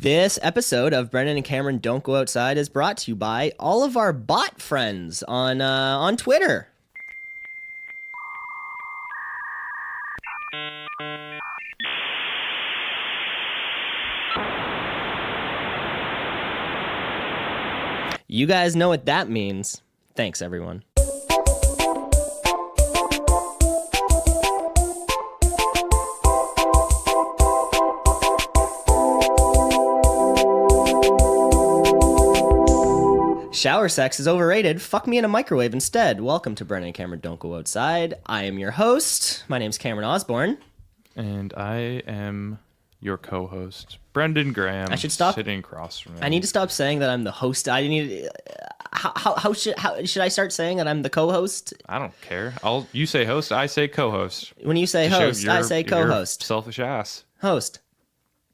This episode of Brendan and Cameron Don't Go Outside is brought to you by all of our bot friends on Twitter. You guys know what that means. Thanks, everyone. Shower sex is overrated. Fuck me in a microwave instead. Welcome to Brendan and Cameron Don't Go Outside. I am your host. My name's Cameron Osborne. And I am your co-host, Brendan Graham. I should stop sitting across from me. I need to stop saying that I'm the host. I need. How should I start saying that I'm the co-host? I don't care. You say host, I say co-host. When you say host, I say co-host. Selfish ass. Host.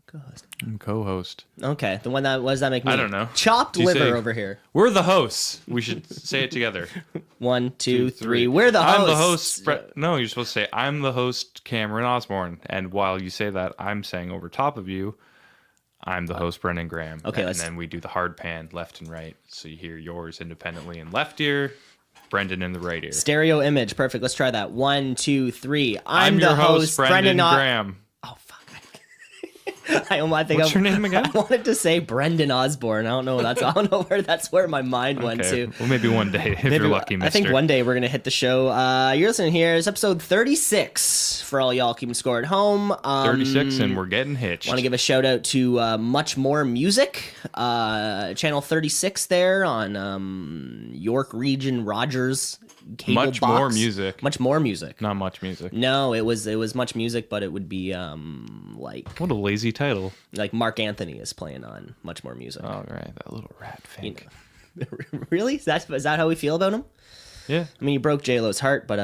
Co-host. I'm co-host. Okay. The one that what does that make me? I don't know. Chopped liver over here. We're the hosts. We should say it together. 1, 2, 3. We're the hosts. I'm the host. No, you're supposed to say I'm the host, Cameron Osborne. And while you say that, I'm saying over top of you, I'm the host, Brendan Graham. Okay. And then we do the hard pan, left and right. So you hear yours independently in left ear, Brendan in the right ear. Stereo image. Perfect. Let's try that. 1, 2, 3. I'm your host, Brendan Graham. Oh, fuck. I think What's your name again? I wanted to say Brendan Osborne. I don't know. I don't know where my mind went to. Well, maybe one day if you're lucky, mister. I think one day we're gonna hit the show. You're listening here. It's episode 36 for all y'all keeping score at home. 36, and we're getting hitched. Want to give a shout out to Much More Music, channel 36 there on York Region Rogers cable Much box. More Music. Much More Music. Not Much Music. No, it was Much Music, but it would be like what a lazy title. Like Mark Anthony is playing on Much More Music. Oh right, that little rat fink. Really? Is that how we feel about him? Yeah. I mean, he broke J-Lo's heart, but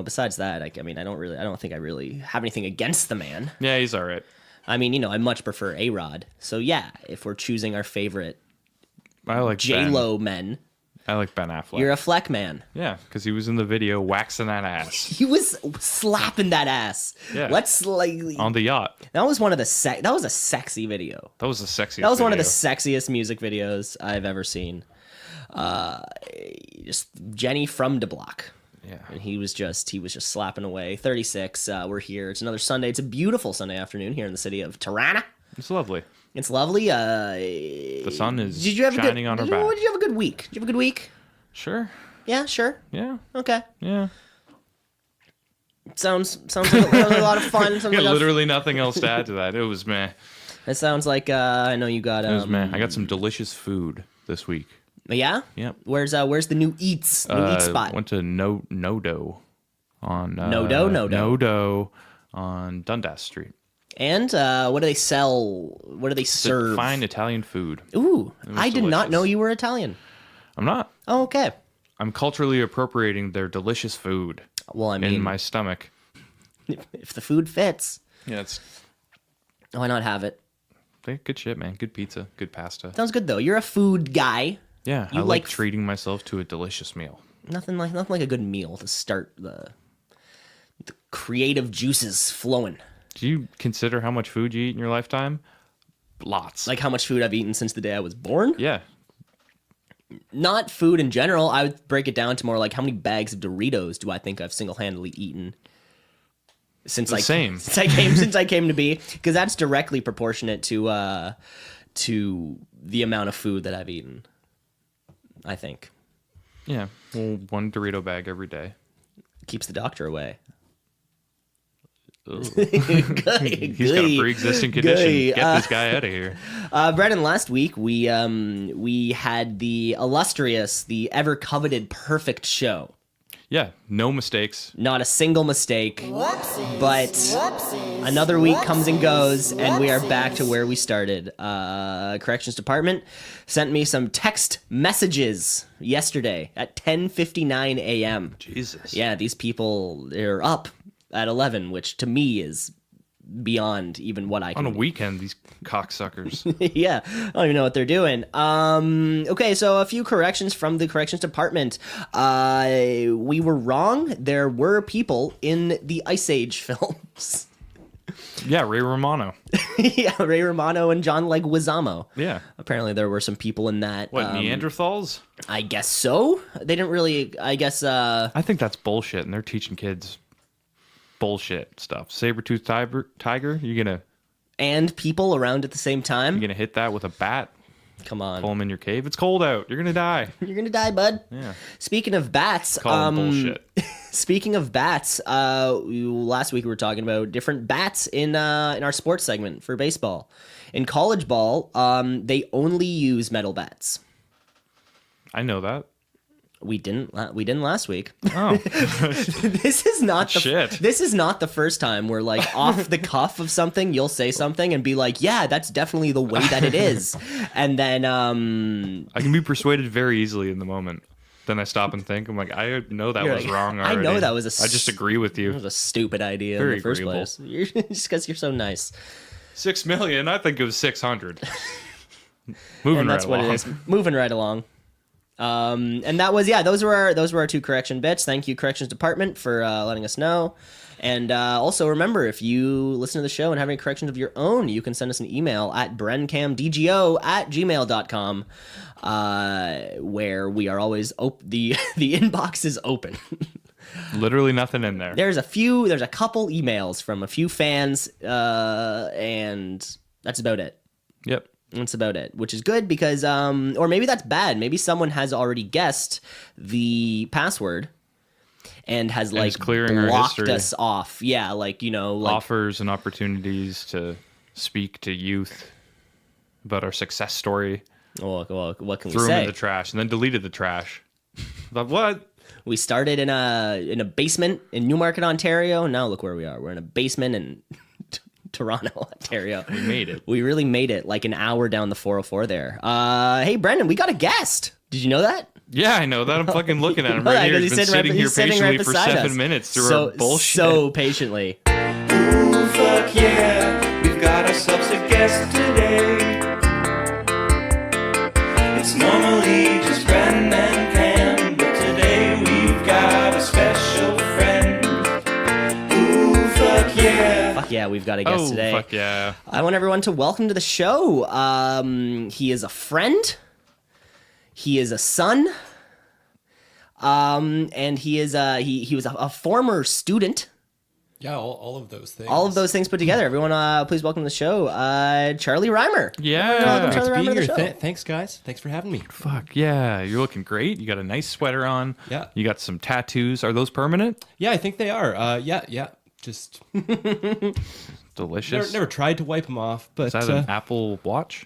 besides that, I don't think I really have anything against the man. Yeah, he's all right. I mean, I much prefer A-Rod. So yeah, if we're choosing our favorite I like J-Lo men. I like Ben Affleck. You're a Fleck man. Yeah, because he was in the video waxing that ass. He was slapping that ass. Yeah. On the yacht. That was that was a sexy video. That was the sexiest That was video. one of the sexiest music videos I've ever seen. Just Jenny from De Block. Yeah. And he was just slapping away. 36. We're here. It's another Sunday. It's a beautiful Sunday afternoon here in the city of Tirana. It's lovely. It's lovely. The sun is shining on her back. Did you have a good week? Did you have a good week? Sure. Yeah, sure. Yeah. Okay. Yeah. Sounds like a lot of fun. Yeah, literally nothing else to add to that. It was meh. It sounds like I know you got. It was meh. I got some delicious food this week. Yeah. Yep. Where's the new eats spot? Went to Nodo on Nodo on Dundas Street. And what do they sell? What do they serve? Fine Italian food. Ooh, I did not know you were Italian. I'm not. Oh, okay. I'm culturally appropriating their delicious food. Well, I mean, in my stomach. If the food fits, yeah, it's. Why not have it? Good shit, man. Good pizza, good pasta. Sounds good though. You're a food guy. Yeah, I like treating myself to a delicious meal. Nothing like a good meal to start the creative juices flowing. Do you consider how much food you eat in your lifetime? Lots. Like how much food I've eaten since the day I was born? Yeah. Not food in general. I would break it down to more like how many bags of Doritos do I think I've single-handedly eaten since I came to be, because that's directly proportionate to the amount of food that I've eaten, I think. Yeah. Well, one Dorito bag every day. Keeps the doctor away. He's got a pre-existing condition. Get this guy out of here. Brendan, last week we had the illustrious, the ever-coveted perfect show. Yeah, no mistakes. Not a single mistake. Whoopsies. But Whoopsies. another week comes and goes, Whoopsies. and we are back to where we started. Corrections Department sent me some text messages yesterday at 10:59 a.m. Jesus. Yeah, these people, they're up at 11, which to me is beyond even what I can On a do. weekend, these cocksuckers. Yeah, I don't even know what they're doing. Okay, so a few corrections from the corrections department. We were wrong. There were people in the Ice Age films. Yeah, Ray Romano. Yeah, Ray Romano and John Leguizamo. Yeah. Apparently there were some people in that. What, Neanderthals? I guess so. They didn't really, I guess... I think that's bullshit, and they're teaching kids bullshit stuff. Saber-toothed tiger, you gonna... And people around at the same time. You gonna hit that with a bat? Come on. Pull them in your cave? It's cold out. You're gonna die. You're gonna die, bud. Yeah. Speaking of bats... Call them bullshit. Speaking of bats, last week we were talking about different bats in our sports segment for baseball. In college ball, they only use metal bats. I know that. We didn't last week. Oh. This is not the Shit. This is not the first time we're like off the cuff of something. You'll say something and be like, "Yeah, that's definitely the way that it is," and then I can be persuaded very easily in the moment. Then I stop and think. I'm like, I know that was wrong already. I know that was I just agree with you. It was a stupid idea Very in the first agreeable. place. Just because you're so nice. 6 million. I think it was 600. Moving And that's right what along. it is. Moving right along. And that was those were our 2 correction bits. Thank you, corrections department, for letting us know. And also remember, if you listen to the show and have any corrections of your own, you can send us an email at brencamdgo@gmail.com, where we are always the inbox is open. Literally nothing in there. There's a couple emails from a few fans, and that's about it. Yep. That's about it, which is good because, or maybe that's bad. Maybe someone has already guessed the password and has is clearing our blocked history. us off. Yeah, like Offers and opportunities to speak to youth about our success story. Well, what can we Threw them in say? the trash and then deleted the trash. But what? We started in a basement in Newmarket, Ontario. Now look where we are. We're in a basement in Toronto, Ontario. We made it. We really made it, like an hour down the 404 there. Hey, Brendan, we got a guest. Did you know that? Yeah, I know that. I'm fucking looking at him Yeah, right here. 'cause He's been sitting here patiently for beside 7 us. minutes through our bullshit. So patiently. Ooh, fuck yeah, we've got ourselves a guest today. It's normally just Brendan and Cam, but today we've got a special friend. Ooh, fuck yeah. Fuck yeah, we've got a guest today. Fuck yeah. I want everyone to welcome to the show. He is a friend. He is a son. And he is he was a former student. Yeah, all of those things. All of those things put together. Everyone, please welcome to the show, Charlie Reimer. Yeah. Welcome, Great Charlie to Reimer, be to the here. show. Thanks, guys. Thanks for having me. Fuck yeah. You're looking great. You got a nice sweater on. Yeah. You got some tattoos. Are those permanent? Yeah, I think they are. Yeah. Just Delicious. never tried to wipe them off, but Is that an Apple Watch?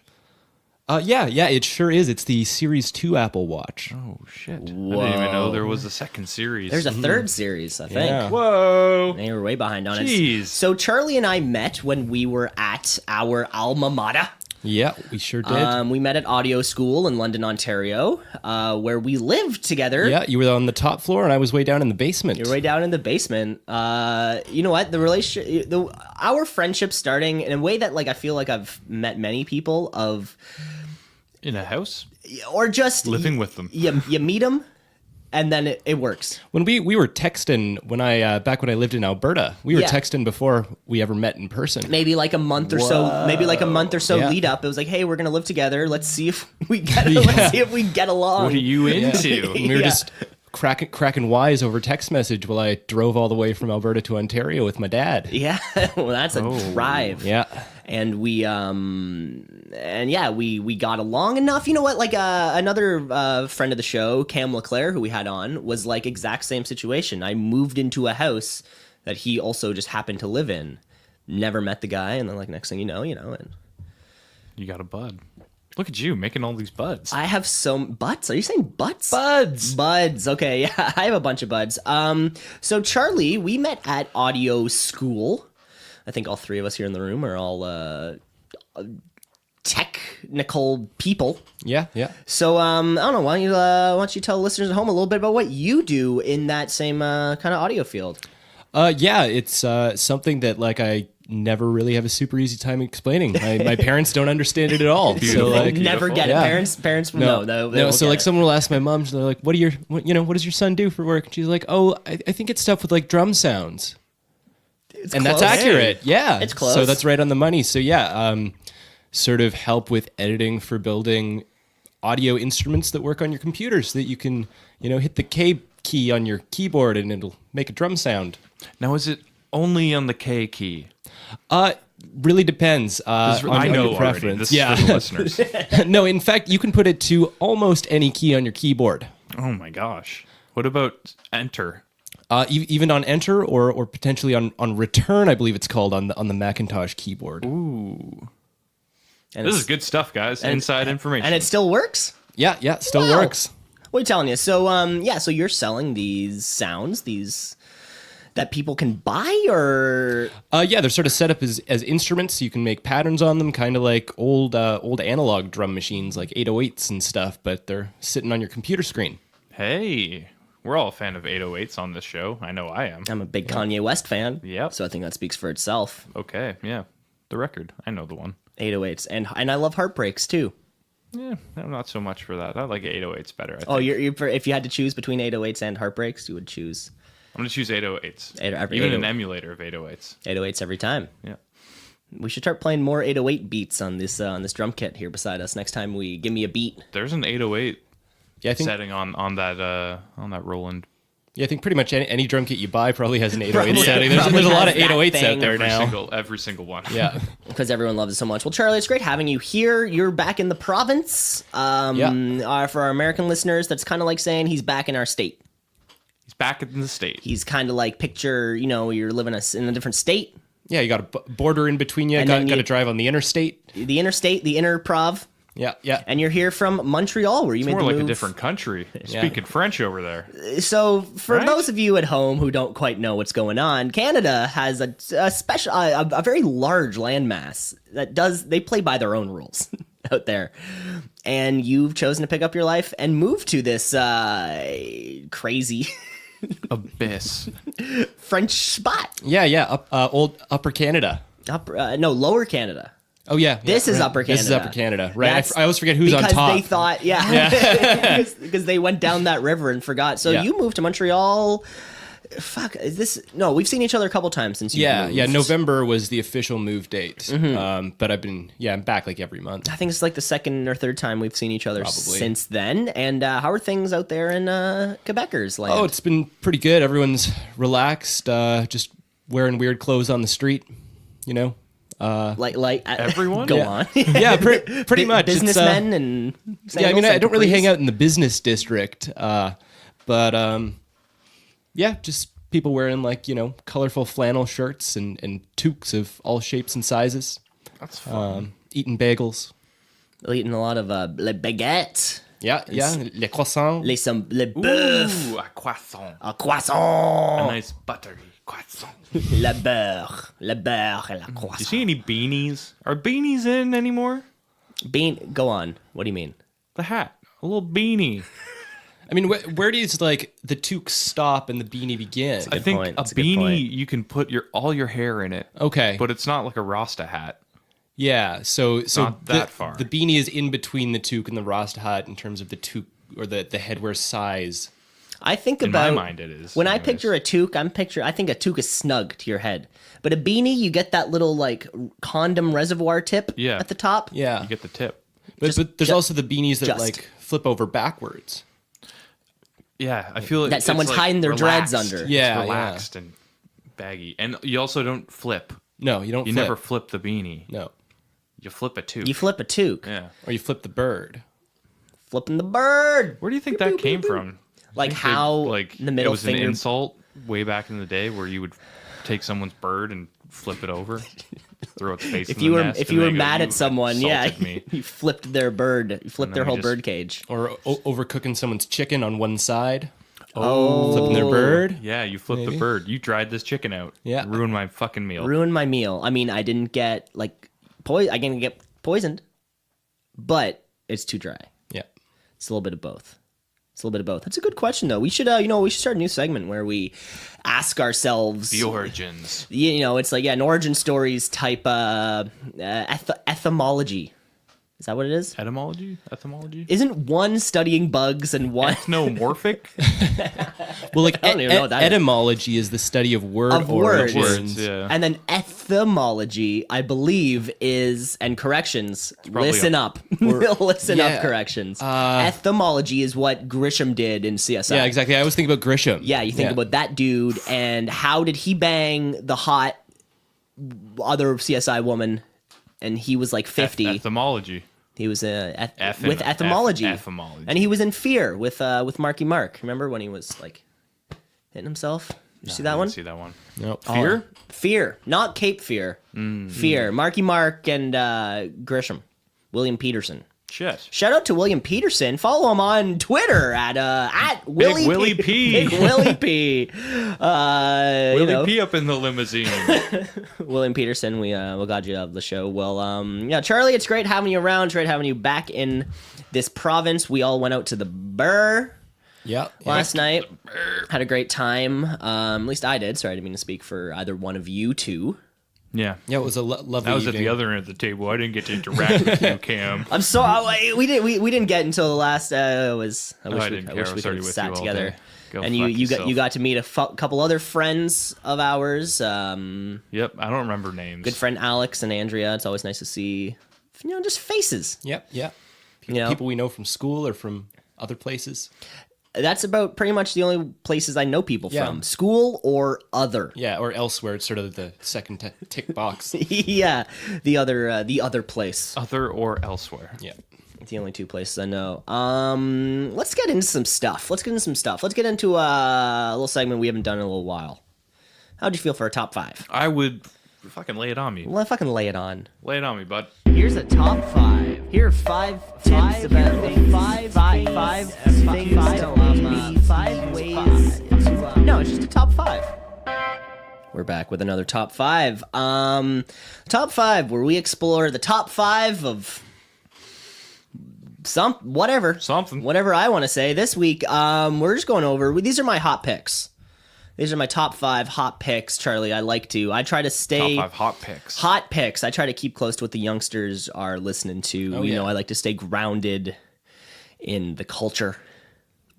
yeah, it sure is. It's the Series 2 Apple Watch. Oh, shit. I didn't even know there was a second series. There's a third series, I think. Yeah. Whoa. They were way behind on it. Jeez. So Charlie and I met when we were at our alma mater. Yeah, we sure did. We met at audio school in London, Ontario, where we lived together. Yeah, you were on the top floor and I was way down in the basement. You're way down in the basement. You know what? The relationship, our friendship starting in a way that, like, I feel like I've met many people of, In a house? or just Living with them. You meet them, and then it works. When we were texting back when I lived in Alberta, we were Yeah. texting before we ever met in person. Maybe like a month or so. Yeah. Lead up. It was like, hey, we're gonna live together. Let's see if we get along. What are you into? And we were Yeah. just cracking wise over text message while I drove all the way from Alberta to Ontario with my dad. Yeah, well, that's a drive. Yeah. And we got along enough. You know what? Like another friend of the show, Cam LeClaire, who we had on, was like exact same situation. I moved into a house that he also just happened to live in. Never met the guy, and then like next thing you know, and You got a bud. Look at you making all these buds. I have some butts. Are you saying butts? Buds. Buds. Okay, yeah, I have a bunch of buds. So Charlie, we met at audio school. I think all 3 of us here in the room are all technical people. Yeah. So I don't know. Why don't you tell listeners at home a little bit about what you do in that same kind of audio field? Yeah, it's something that like I never really have a super easy time explaining. My parents don't understand it at all. Beautiful. So like Never get Yeah. it. Parents no. They won't So get like it. someone will ask my mom, they're like, what does your son do for work? And she's like, oh, I think it's stuff with like drum sounds. and that's accurate. Yeah, It's close. So that's right on the money. So yeah, sort of help with editing for building audio instruments that work on your computer, so that you can, hit the K key on your keyboard and it'll make a drum sound. Now, is it only on the K key? Really depends. I know your already. preference. This is for the listeners. No, in fact, you can put it to almost any key on your keyboard. Oh my gosh. What about enter? Even on enter or potentially on return, I believe it's called on the Macintosh keyboard. Ooh. And This is good stuff, guys. Inside information. And it still works? Yeah, still Wow. works. What are you telling you? So, so you're selling these sounds, that people can buy, or Yeah, they're sort of set up as instruments, so you can make patterns on them, kind of like old analog drum machines, like 808s and stuff, but they're sitting on your computer screen. Hey, we're all a fan of 808s on this show. I know I am. I'm a big Kanye West fan. Yep. So I think that speaks for itself. Okay, yeah. The record. I know the one. 808s, and I love heartbreaks too. Yeah, I'm not so much for that. I like 808s better. I think. Oh, if you had to choose between 808s and heartbreaks, you would choose I'm going to choose 808s. Every Even 808. an emulator of 808s. 808s every time. Yeah. We should start playing more 808 beats on this drum kit here beside us. Next time we give me a beat. There's an 808 Yeah, I think setting on that Roland. Yeah, I think pretty much any drum kit you buy probably has an 808 Probably- setting. There's probably a lot of has that 808s thing. out there now. Every single one. Yeah. Because everyone loves it so much. Well, Charlie, it's great having you here. You're back in the province. For our American listeners, that's kind of like saying he's back in our state. He's back in the state. He's kind of like picture, you're living in a different state. Yeah, you got a border in between you. And Got then to drive on the interstate. The interstate, the inner prov. Yeah. And you're here from Montreal, where you It's made more the like move. a different country. Speaking French over there. So, for Right? those of you at home who don't quite know what's going on, Canada has a special, a very large landmass they play by their own rules out there. And you've chosen to pick up your life and move to this crazy Abyss. French spot. Yeah. Old Upper Canada. Lower Canada. Oh yeah, This is Upper This is Canada. Upper Canada, right? That's I always forget who's on because top. they thought, because they went down that river and forgot. So Yeah. you moved to Montreal. Fuck, is this? No, we've seen each other a couple times since you moved. Yeah. November was the official move date. But I'm back like every month. I think it's like the second or third time we've seen each other Probably. since then. And how are things out there in Quebecers land? Oh, it's been pretty good. Everyone's relaxed, just wearing weird clothes on the street, like Everyone? Go Yeah. on. Yeah, pretty much. It's, Businessmen and yeah, I mean, sandals I and don't really capris. hang out in the business district, but yeah, just people wearing colorful flannel shirts and toques of all shapes and sizes, That's fun. eating bagels. Eating a lot of le baguette, Yeah, les croissants. le bœuf, Ooh, a croissant. a croissant, A nice buttery croissant. le beurre et la You croissant. see any beanies? Are beanies in anymore? Go on. What do you mean? The hat. A little beanie. I mean, where does the toque stop and the beanie begin? I think point. a That's a good beanie, point. you can put all your hair in it. Okay. But it's not like a Rasta hat. Yeah, so Not that far. The beanie is in between the toque and the Rasta hat in terms of the toque or the headwear size. I think In my about mind, it is. when I anyways. picture a toque, I think a toque is snug to your head. But a beanie, you get that little condom reservoir tip Yeah. at the top. Yeah, You get the tip. but there's also the beanies that just. flip over backwards. Yeah, I feel That it's, someone's hiding their dreads relaxed. under. Yeah, It's relaxed and baggy. And you also don't flip. No, you don't. You flip. never flip the beanie. No, You flip it too. You flip a toque. Yeah. or you flip the bird. Flipping the bird. Where do you think that came from? Like Think they, how the middle it was finger. an insult way back in the day where you would take someone's bird and flip it over, throw its face. If in you the were nest, if and you were they go, mad "You at someone, yeah, insulted me." you flipped their bird. You flipped And their then whole you bird just- cage. Or overcooking someone's chicken on one side, Oh, flipping their bird. Yeah, you flipped Maybe. the bird. You dried this chicken out. Yeah. ruined my fucking meal. ruined my meal. I mean, I didn't get I didn't get poisoned, but it's too dry. Yeah. It's a little bit of both. That's a good question, though. We should, we should start a new segment where we ask ourselves The origins. it's like an origin stories type etymology. Is that what it is? Etymology? Isn't one studying bugs and one Ethnomorphic? Well, like I don't even know what that is. etymology is the study of word Of words. origins. Yeah. And then etymology, I believe, is and corrections. Listen up, listen up. Yeah. Corrections. Etymology is what Grisham did in CSI. Yeah, exactly. I always think about Grisham. Yeah, you think about that dude and how did he bang the hot other CSI woman, and he was like 50. Etymology. He was with Etymology. etymology, and he was in Fear with Marky Mark. Remember when he was like hitting himself? You see that I one? didn't see that one. Nope. Fear? Fear, not Cape Fear. Fear. Marky Mark and Grisham, William Peterson. Shit. Shout out to William Peterson. Follow him on Twitter at Willie Willie P. Big Willie P. Willie P up in the limousine. William Peterson, we're glad you love the show. Well, yeah, Charlie, it's great having you around. It's great having you back in this province. We all went out to the Burr last night. Had a great time. At least I did. Sorry, I didn't mean to speak for either one of you two. Yeah. Yeah, it was a lovely I was evening. at the other end of the table. I didn't get to interact with you, Cam. I'm sorry. We didn't get until the last. I wish I we didn't care. I could was have already with sat you all together. day. Go And fuck you yourself. got to meet a couple other friends of ours. Yep, I don't remember names. Good friend Alex and Andrea. It's always nice to see, just faces. Yep. You know? People we know from school or from other places. That's about pretty much the only places I know people Yeah. from. School or other. Yeah, or elsewhere. It's sort of the second tick box. Yeah, the other place. Other or elsewhere. Yeah. It's the only two places I know. Let's get into some stuff. Let's get into a little segment we haven't done in a little while. How'd you feel for a top 5? I would fucking lay it on me. Well, fucking lay it on. Lay it on me, bud. Here's a top 5. Here are 5 tips about things. 5 ways to no, it's just a top 5. We're back with another top 5. Top 5 where we explore the top 5 of something whatever I want to say. This week we're just going over, these are my hot picks. These are my top 5 hot picks, Charlie. I try to stay Top 5 hot picks. hot picks. I try to keep close to what the youngsters are listening to. You know, I like to stay grounded in the culture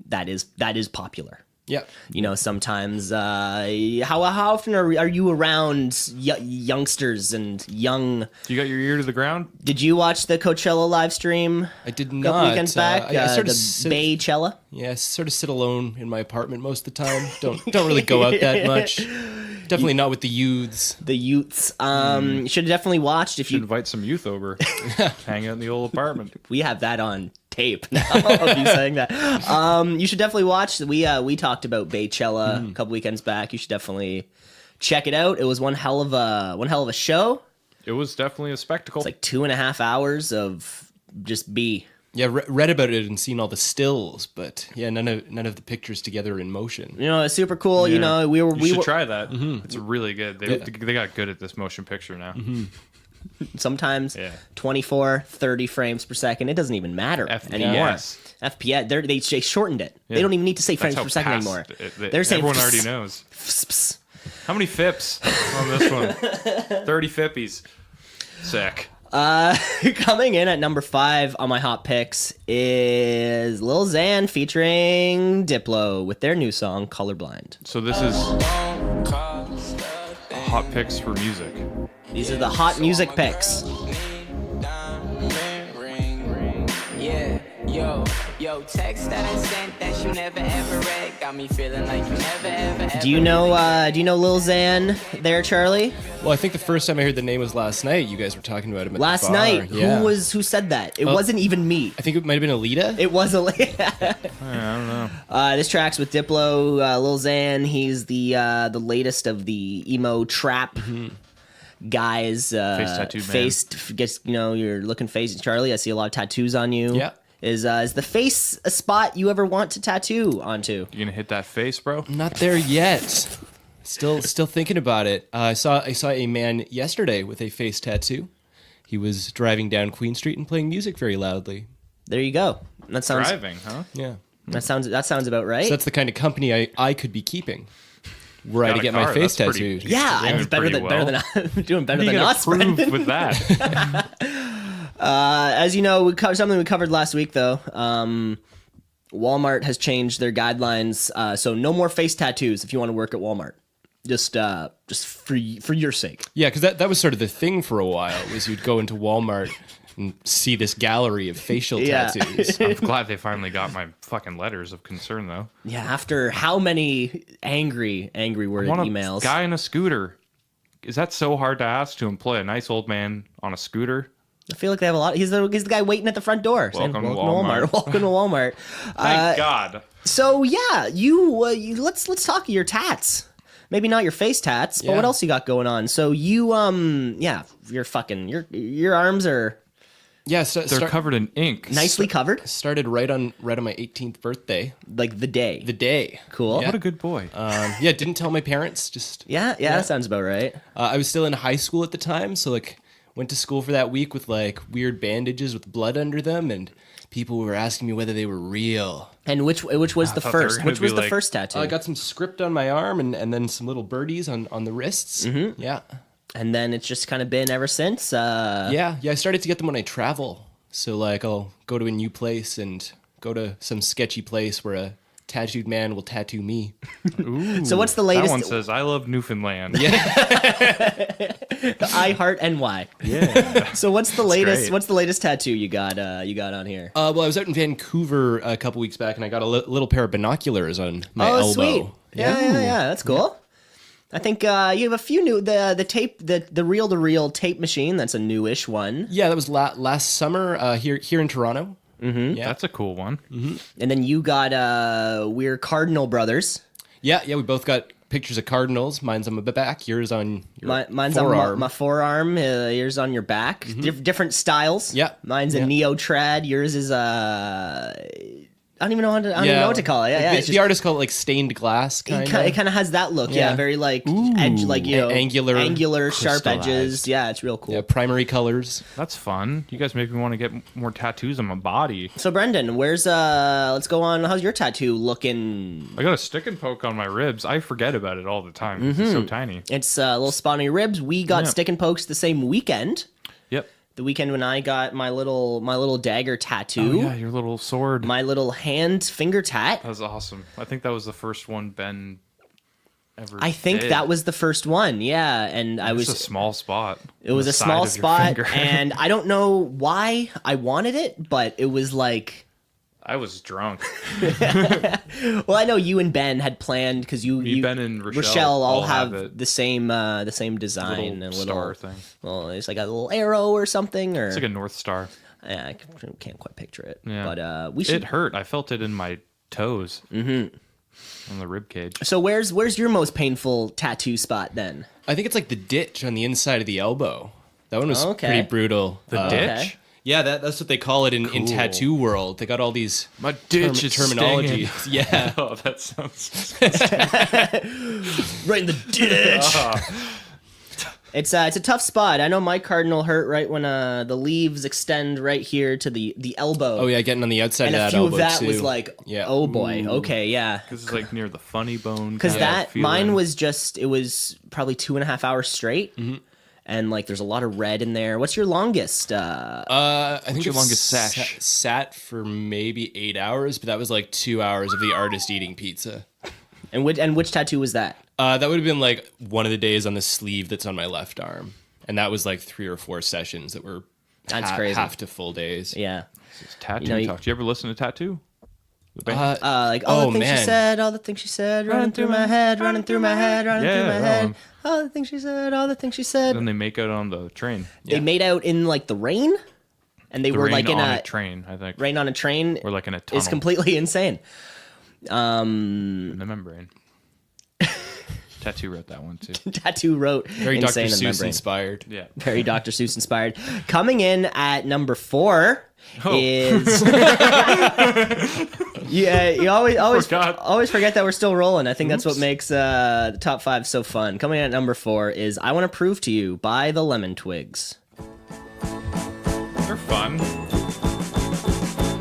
that is popular. Yeah. You know, sometimes how often are you around youngsters and young? You got your ear to the ground? Did you watch the Coachella live stream? I did A not. couple weekends back. I sort the of sit, Baychella. Yeah, I sort of sit alone in my apartment most of the time. Don't really go out that much. Definitely not with the youths. The youths. You should have definitely watched if Should you. invite some youth over. Hang out in the old apartment. We have that on tape now of you saying that. You should definitely watch. We talked about Baychella a couple weekends back. You should definitely check it out. It was one hell of a show. It was definitely a spectacle. It's like 2.5 hours of just B. Yeah, read about it and seen all the stills, but yeah, none of the pictures together in motion. You know, it's super cool. Yeah. You know, we You should were try that. It's really good. They got good at this motion picture now. sometimes Yeah. 24, 30 frames per second. It doesn't even matter anymore. FPS. FPS. They shortened it. They don't even need to say frames That's how per second fast anymore. They're saying everyone already knows. How many fips on this one? 30 fippies. Sick. Coming in at number 5 on my hot picks is Lil Xan featuring Diplo with their new song Colorblind. So this is hot picks for music. These are the hot music picks. Yeah, yo, text that I sent that you never ever read got me feeling like you never ever. Do you know Lil Xan there, Charlie? Well, I think the first time I heard the name was last night. You guys were talking about him at Last the bar. night. Yeah. Who said that? It wasn't even me. I think it might have been Alita. It was a. I don't know. This track's with Diplo, Lil Xan. He's the latest of the emo trap guys. Face tattooed man. Faced, gets you're looking face. Charlie, I see a lot of tattoos on you. Yeah. Is the face a spot you ever want to tattoo onto? You gonna hit that face, bro? Not there yet. Still thinking about it. I saw a man yesterday with a face tattoo. He was driving down Queen Street and playing music very loudly. There you go. That sounds. Driving, huh? Yeah. That sounds about right. So that's the kind of company I could be keeping. Were I Got to a get car, my face that's pretty- tattooed. yeah, Doing I'm better pretty than well. I'm doing better What are than you us, gonna prove Brendan. with that? As you know, something we covered last week, though. Walmart has changed their guidelines, so no more face tattoos if you want to work at Walmart. Just for your sake. Yeah, because that was sort of the thing for a while, was you'd go into Walmart and see this gallery of facial tattoos. I'm glad they finally got my fucking letters of concern, though. Yeah, after how many angry worded emails? Guy in a scooter. Is that so hard to ask to employ a nice old man on a scooter? I feel like they have a lot. He's the guy waiting at the front door. Welcome saying, to Walmart. Welcome to Walmart. Thank God. So yeah, let's talk your tats. Maybe not your face tats, but what else you got going on? So you your arms are they're covered in ink. nicely covered. Started right on my 18th birthday. Like the day. The day. Cool. What a good boy. Didn't tell my parents. Just That sounds about right. I was still in high school at the time, so like went to school for that week with like weird bandages with blood under them, and people were asking me whether they were real. And which was the first? Which was the first tattoo? I got some script on my arm and then some little birdies on the wrists. Mm-hmm. Yeah. And then it's just kind of been ever since. Yeah. I started to get them when I travel. So like I'll go to a new place and go to some sketchy place where a tattooed man will tattoo me. Ooh, so what's the latest? That one says, "I love Newfoundland." Yeah. I heart NY. Yeah. So what's the latest? great. What's the latest tattoo you got on here? Well, I was out in Vancouver a couple weeks back, and I got a little pair of binoculars on my elbow. Sweet. Yeah. That's cool. I think you have a few new the tape the reel-to-reel tape machine. That's a newish one. Yeah, that was last summer here in Toronto. Mm-hmm. Yeah, that's a cool one. Mm-hmm. And then you got we're Cardinal brothers. Yeah, we both got pictures of cardinals. Mine's on my back. Yours on your mine's forearm. on my forearm. Yours on your back. Mm-hmm. Different styles. Yeah, mine's a neo trad. Yours is I don't even know what to call it. Yeah, the artist called it like stained glass. It kind of has that look. Yeah, very like edge, like angular, sharp edges. Yeah, it's real cool. Yeah, primary colors. That's fun. You guys make me want to get more tattoos on my body. So Brendan, let's go on. How's your tattoo looking? I got a stick and poke on my ribs. I forget about it all the time. Mm-hmm. It's so tiny. It's a little spot on your ribs. We got stick and pokes the same weekend. Yep. The weekend when I got my little dagger tattoo. Oh, yeah, your little sword. My little finger tat. That was awesome. I think that was the first one Ben ever I think did. that was the first one, yeah. And it was a small spot. It was a small spot, and I don't know why I wanted it, but it was like... I was drunk. Well, I know you and Ben had planned because you Ben and Rochelle all have the same design, little star thing. Well, it's like a little arrow or something, or it's like a North Star. Yeah, I can't quite picture it. Yeah, but we should. It hurt. I felt it in my toes, on the rib cage. So where's your most painful tattoo spot then? I think it's like the ditch on the inside of the elbow. That one was pretty brutal. The ditch. Okay. Yeah, that's what they call it in tattoo world. They got all these my ditch is terminology. Yeah. Oh, that sounds right in the ditch. It's a tough spot. I know my cardinal hurt right when the leaves extend right here to the elbow. Oh yeah, getting on the outside of that elbow. And a few of that too. was like, oh boy, okay, yeah. Because it's like near the funny bone. Because mine was it was probably 2.5 hours straight. Mm-hmm. And like, there's a lot of red in there. What's your longest? I think your longest sash sat for maybe 8 hours, but that was like 2 hours of the artist eating pizza. And which tattoo was that? That would have been like one of the days on the sleeve that's on my left arm, and that was like 3 or 4 sessions that were crazy. Half to full days. Yeah. This is tattoo talk. Do you ever listen to Tattoo? Like all the things she said, all the things she said, running through my head, running through my head, running through my head. All the things she said, all the things she said. Then they make out on the train. They made out in like the rain, and they were like in a train. I think rain on a train, or like in a tunnel. Is completely insane. In the membrane. Tattoo wrote that one too. Tattoo wrote very Dr. Seuss inspired. Yeah, very Dr. Seuss inspired. Coming in at number 4 is yeah. You always forget that we're still rolling. I think that's what makes the top 5 so fun. Coming in at number 4 is "I Want to Prove to You" by the Lemon Twigs. They're fun.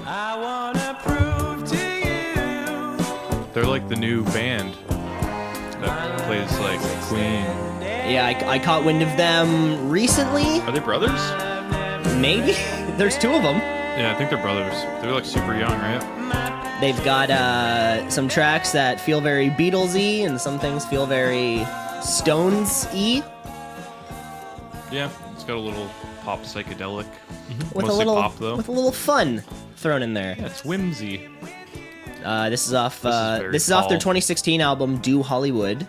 I wanna prove to you. They're like the new band that plays like Queen. Yeah, I caught wind of them recently. Are they brothers? Maybe. There's two of them. Yeah, I think they're brothers. They're like super young, right? They've got some tracks that feel very Beatles-y and some things feel very Stones-y. Yeah, it's got a little pop psychedelic. With Mostly a little pop, though. with a little fun thrown in there. Yeah, it's whimsy. This is off very this is off their fall. 2016 album Do Hollywood.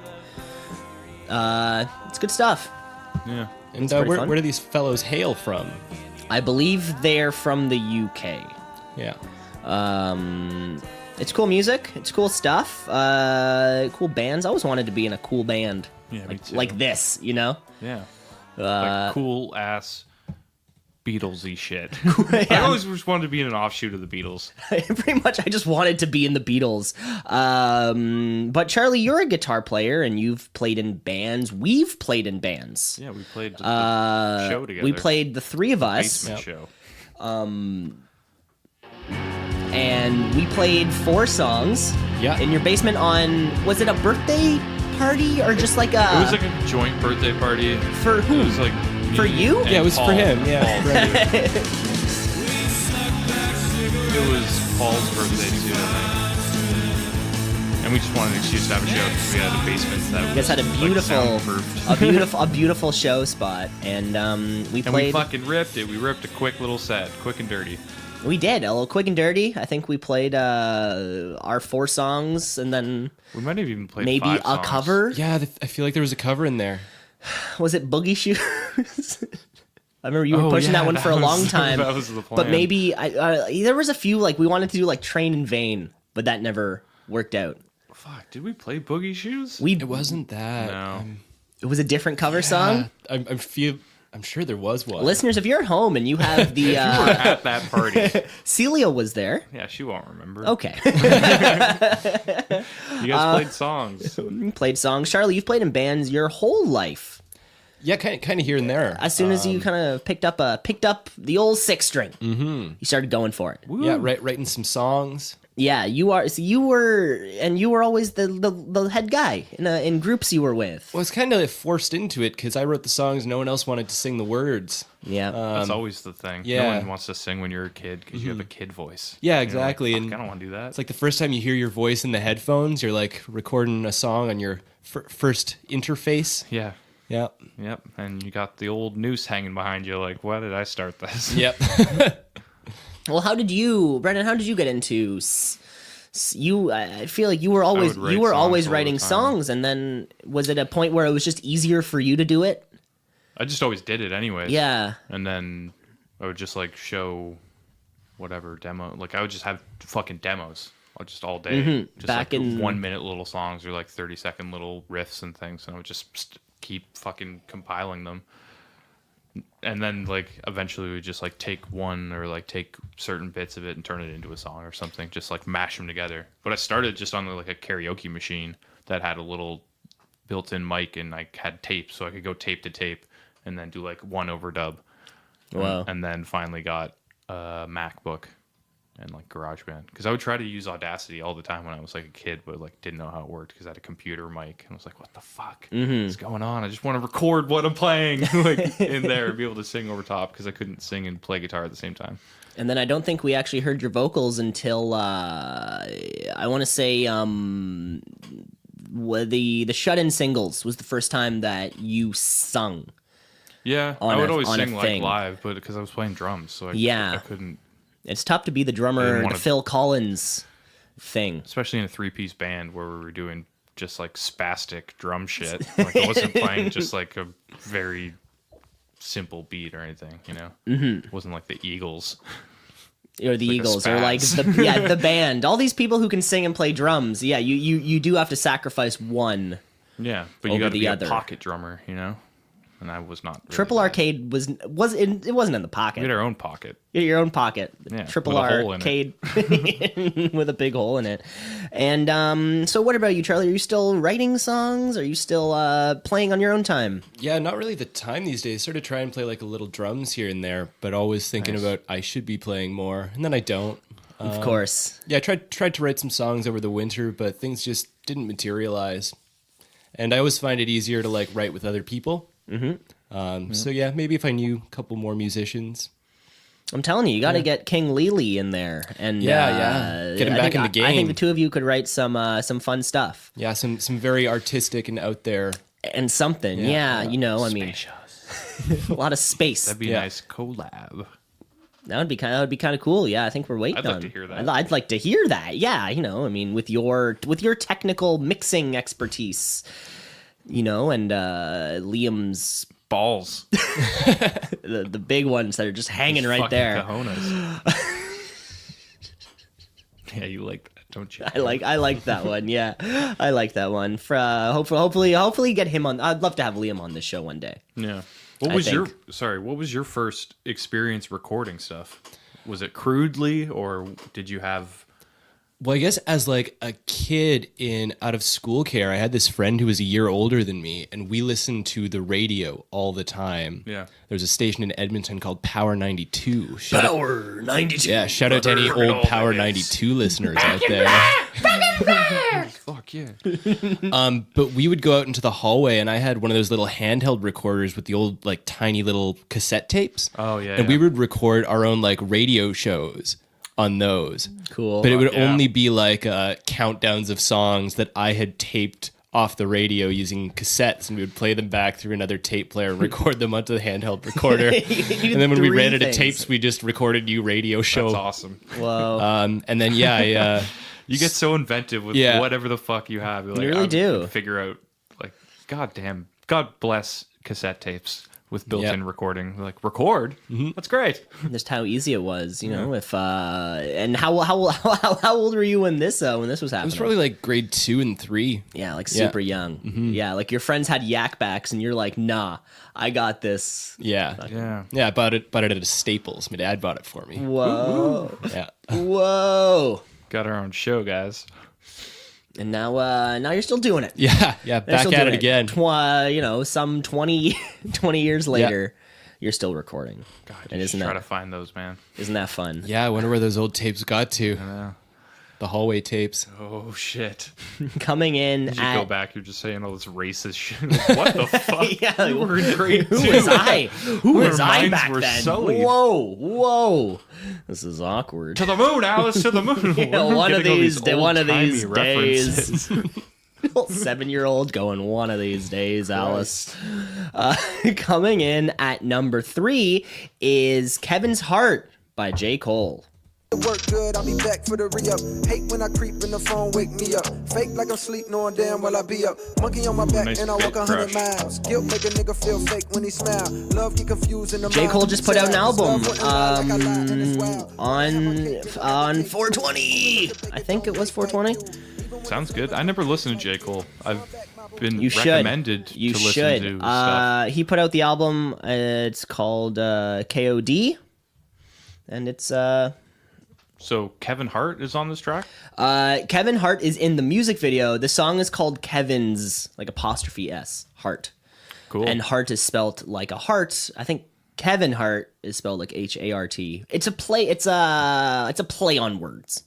It's good stuff. Yeah. And pretty where fun. do these fellows hail from? I believe they're from the UK. Yeah. It's cool music. It's cool stuff. Cool bands. I always wanted to be in a cool band. Yeah, me too. Like this, you know? Yeah. Like cool ass Beatlesy shit. I always just wanted to be in an offshoot of the Beatles. Pretty much, I just wanted to be in the Beatles. But Charlie, you're a guitar player, and you've played in bands. We've played in bands. Yeah, we played the show together. We played the three of us, Basement show. and we played 4 songs. Yeah. In your basement on, was it a birthday party or just like a? It was like a joint birthday party. For who? It was like For me you? and Yeah, it was for Paul. him. Yeah. Paul. Right. It was Paul's birthday too, I think. And we just wanted an excuse to have a show because we had a basement that You guys had a was, beautiful, like, soundproofed. a beautiful show spot, and we And played. we fucking ripped it. We ripped a quick little set, quick and dirty. We did a little quick and dirty. I think we played our 4 songs, and then We might have even played maybe 5 a songs. cover. Yeah, I feel like there was a cover in there. Was it Boogie Shoes? I remember you were Oh, pushing yeah, that one for a long was- time. that was the But plan. maybe there was a few like we wanted to do like Train in Vain, but that never worked out. Fuck, did we play Boogie Shoes? It wasn't that. No. It was a different cover song. I'm sure there was one. Listeners, if you're at home and you have the We were at that party. Celia was there. Yeah, she won't remember. Okay. You guys played songs. You played songs. Charlie, you've played in bands your whole life. Yeah, kind of here and there. As soon as you kind of picked up the old 6-string, you started going for it. Yeah, writing some songs. Yeah, you were always the head guy in groups you were with. Well, it's kind of forced into it because I wrote the songs. No one else wanted to sing the words. Yeah. That's always the thing. yeah. No one wants to sing when you're a kid because you have a kid voice. Yeah, You know, like, exactly. fuck, And I don't want to do that. It's like the first time you hear your voice in the headphones, you're like recording a song on your first interface. Yeah. Yeah. Yep. And you got the old noose hanging behind you. Like, why did I start this? Yep. Well, Brendan? How did you get into? I feel like you were always would write songs all writing the time. songs, and then was it a point where it was just easier for you to do it? I just always did it anyways. Yeah. And then I would just like show whatever demo. Like I would just have fucking demos just all day. Just Back like in- 1 minute little songs or like 30-second little riffs and things. And I would just keep fucking compiling them. And then like eventually we would just like take one or like take certain bits of it and turn it into a song or something. Just like mash them together. But I started just on like a karaoke machine that had a little built-in mic and I had tape, so I could go tape to tape and then do like one overdub. Wow. And then finally got a MacBook and like GarageBand because I would try to use Audacity all the time when I was like a kid, but like didn't know how it worked because I had a computer mic and I was like, "What the fuck is going on? I just want to record what I'm playing like in there and be able to sing over top because I couldn't sing and play guitar at the same time." And then I don't think we actually heard your vocals until I want to say the Shut-In Singles was the first time that you sung. Yeah, On I would a- always on a sing like thing. live, but because I was playing drums, so Yeah. I couldn't. It's tough to be the I drummer, didn't the wanna- Phil Collins thing. Especially in a 3-piece band where we were doing just like spastic drum shit. Like I wasn't playing just like a very simple beat or anything, you know? It wasn't like the Eagles. Or the like a Eagles, or like spaz. the band. All these people who can sing and play drums. Yeah, you do have to sacrifice one. Yeah, but you Over got to the be other. a pocket drummer, you know? And I was not. Really Triple that. Arcade it wasn't in the pocket. We had our own pocket. You had your own pocket. Yeah, Triple with a hole in Arcade with a big hole in it. And so what about you, Charlie? Are you still writing songs? Are you still playing on your own time? Yeah, not really the time these days. Sort of try and play like a little drums here and there, but always thinking Nice. about I should be playing more, and then I don't. Of course. Yeah, I tried to write some songs over the winter, but things just didn't materialize. And I always find it easier to like write with other people. So yeah, maybe if I knew a couple more musicians. I'm telling you, you got to get King Lely in there, and Get him back in the game. I think the two of you could write some fun stuff. Yeah, some very artistic and out there. And something, I mean, a lot of space. That'd be a nice collab. That would be kind of cool. Yeah, I think we're waiting. I'd like to hear that. I'd like to hear that. Yeah, I mean, with your technical mixing expertise, and Liam's balls, the big ones that are just hanging right there. Cojones. Yeah, you like that, don't you? I like that one. Yeah, I like that one. Hopefully get him on. I'd love to have Liam on this show one day. Yeah. What was your first experience recording stuff? Was it crudely, or did you have... Well, I guess as like a kid in out of school care, I had this friend who was a year older than me, and we listened to the radio all the time. Yeah. There's a station in Edmonton called Power 92. Power 92. Yeah, shout out to any old Power 92 listeners out there. Fuck yeah. But we would go out into the hallway, and I had one of those little handheld recorders with the old like tiny little cassette tapes. Oh yeah. And we would record our own like radio shows on those. Cool. But it would only be like countdowns of songs that I had taped off the radio using cassettes, and we would play them back through another tape player and record them onto the handheld recorder. And then when we ran out of tapes, we just recorded a new radio show. That's awesome. Whoa. And then you get so inventive with whatever the fuck you have. You're like, you really do. Figure out, like, God bless cassette tapes with built-in recording. Like, record? Mm-hmm. That's great. Just how easy it was, if and how old were you when this was happening? It was probably like grade 2 and 3. Yeah, like super young. Mm-hmm. Yeah, like your friends had yak backs and you're like, nah, I got this. Yeah. I bought it at a Staples. My dad bought it for me. Whoa. Yeah. Whoa. Got our own show, guys. And now you're still doing it. Yeah, back at it again. Some 20 years later, you're still recording. God, and isn't try to find those, man. Isn't that fun? Yeah, I wonder where those old tapes got to. The hallway tapes. Oh shit! Coming in, you go back. You're just saying all this racist shit. Like, what the fuck? Yeah, we were in grade 2. Who was I? Who was I back were then? Sullied. Whoa! This is awkward. To the moon, Alice. To the moon. One of these days. References. 7-year-old going one of these days, Alice. Coming in at number 3 is Kevin's Heart by J. Cole. Work good, I'll be back for the re-up. Hate when I creep in the phone, wake me up. Fake like I'm sleep, knowing damn well I be up. Monkey on my back and I walk 100 miles. Guilt make a nigga feel fake when he smile. Love get confused in the J. Cole just put out an album on 420. I think it was 420. Sounds good. I never listened to J. Cole. I've been recommended to listen to stuff. He put out the album. It's called KOD. And it's So Kevin Hart is on this track? Kevin Hart is in the music video. The song is called Kevin's, like apostrophe S, Hart. Cool. And Hart is spelled like a heart. I think Kevin Hart is spelled like Hart. It's a play. It's a play on words.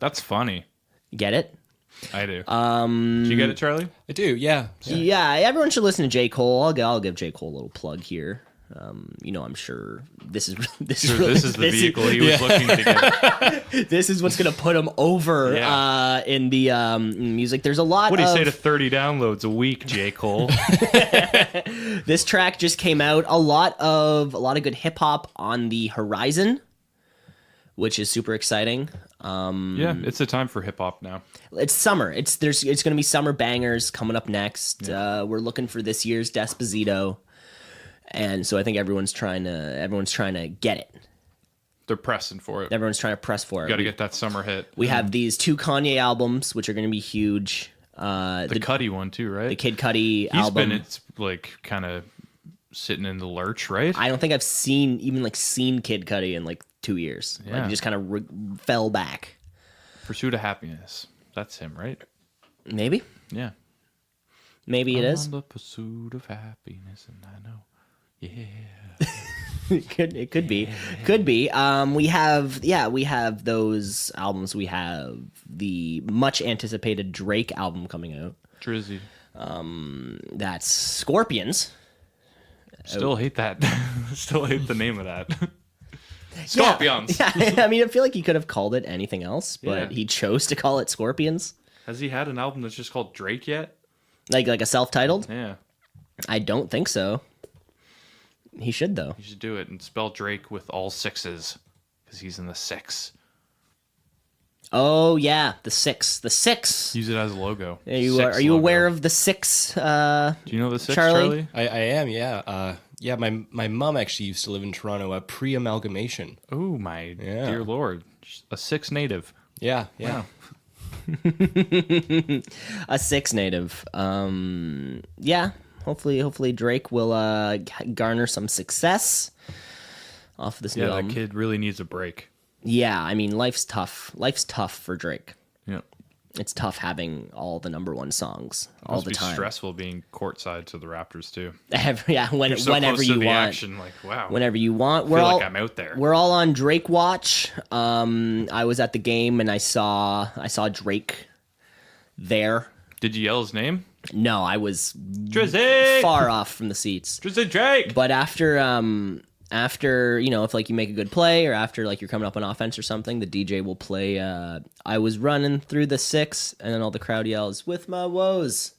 That's funny. You get it? I do. Do you get it, Charlie? I do. Yeah. Yeah. Everyone should listen to J. Cole. I'll give J. Cole a little plug here. I'm sure this is the vehicle he was looking to get. This is what's gonna put him over in the music. There's a lot. What do you say to 30 downloads a week, J. Cole? This track just came out. A lot of good hip hop on the horizon, which is super exciting. It's a time for hip hop now. It's summer. It's gonna be summer bangers coming up next. We're looking for this year's Despacito. And so I think everyone's trying to get it. They're pressing for it. Everyone's trying to press for it. Got to get that summer hit. We have these 2 Kanye albums, which are going to be huge. The Cudi one too, right? The Kid Cudi album. It's like kind of sitting in the lurch, right? I don't think I've seen Kid Cudi in like 2 years. Yeah. Like he just kind of fell back. Pursuit of Happiness. That's him, right? Maybe. Yeah. Maybe it is. On the pursuit of happiness, and I know. Yeah. It could be. We have those albums. We have the much anticipated Drake album coming out. Drizzy. That's Scorpions. Still hate that. Still hate the name of that. Scorpions. Yeah, I mean, I feel like he could have called it anything else, but he chose to call it Scorpions. Has he had an album that's just called Drake yet? Like a self-titled? Yeah. I don't think so. He should, though. You should do it and spell Drake with all 6s because he's in the 6. Oh, yeah, the 6. The 6. Use it as a logo. Are you Logo. aware of the 6? Do you know the 6, Charlie? Charlie? I am, yeah. Yeah, my mom actually used to live in Toronto, pre-amalgamation. Oh, my dear Lord. A 6 native. Yeah. Wow. A 6 native. Yeah, hopefully Drake will garner some success off this new Yeah, album. that kid really needs a break. Yeah, I mean, life's tough. Life's tough for Drake. Yeah. It's tough having all the #1 songs all the time. Must be stressful being courtside to the Raptors too. Yeah, You're so whenever close you to the want. action, like wow. Whenever you want. I feel like I'm out there. We're all on Drake watch. I was at the game and I saw Drake there. Did you yell his name? No, I was Drizzy! far off from the seats. Drizzy Drake. But after if like you make a good play or after like you're coming up on offense or something, the DJ will play I was running through the 6 and then all the crowd yells with my woes,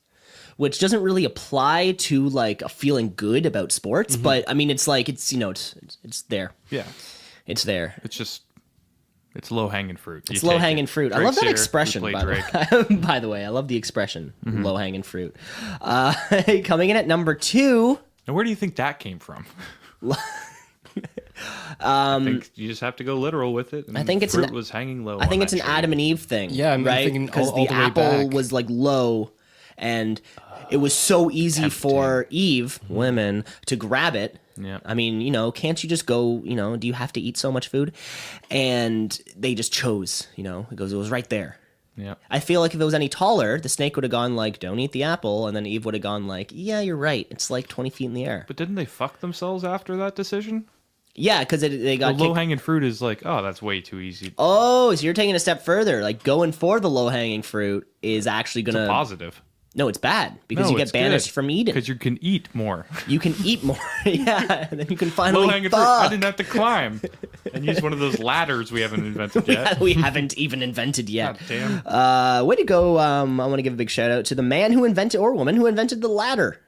which doesn't really apply to like a feeling good about sports, but I mean it's like it's there. Yeah. It's there. It's low hanging fruit. It's low hanging fruit. I love that expression, by by the way. I love the expression, low hanging fruit. Coming in at number 2. Now where do you think that came from? I think you just have to go literal with it. I think it's fruit was hanging low. I think it's an Adam and Eve thing. Yeah, I'm right? thinking Because all the the way apple back. was like low, and it was so easy for Eve, women, to grab it. Yeah. I mean, can't you just go? Do you have to eat so much food? And they just chose. It was right there. Yeah. I feel like if it was any taller, the snake would have gone like, "Don't eat the apple," and then Eve would have gone like, "Yeah, you're right. It's like 20 feet in the air." But didn't they fuck themselves after that decision? Yeah, because they got The low hanging fruit is like, oh, that's way too easy. Oh, so you're taking a step further. Like going for the low hanging fruit is actually It's gonna a positive. No, it's bad because No, you get it's banished good, from eating. because you can eat more. You can eat more. Yeah, and then you can finally Low hanging fruit. I fuck. didn't have to climb and use one of those ladders we haven't invented yet. We haven't even invented yet. God damn. Way to go. I want to give a big shout out to the man who invented, or woman who invented the ladder.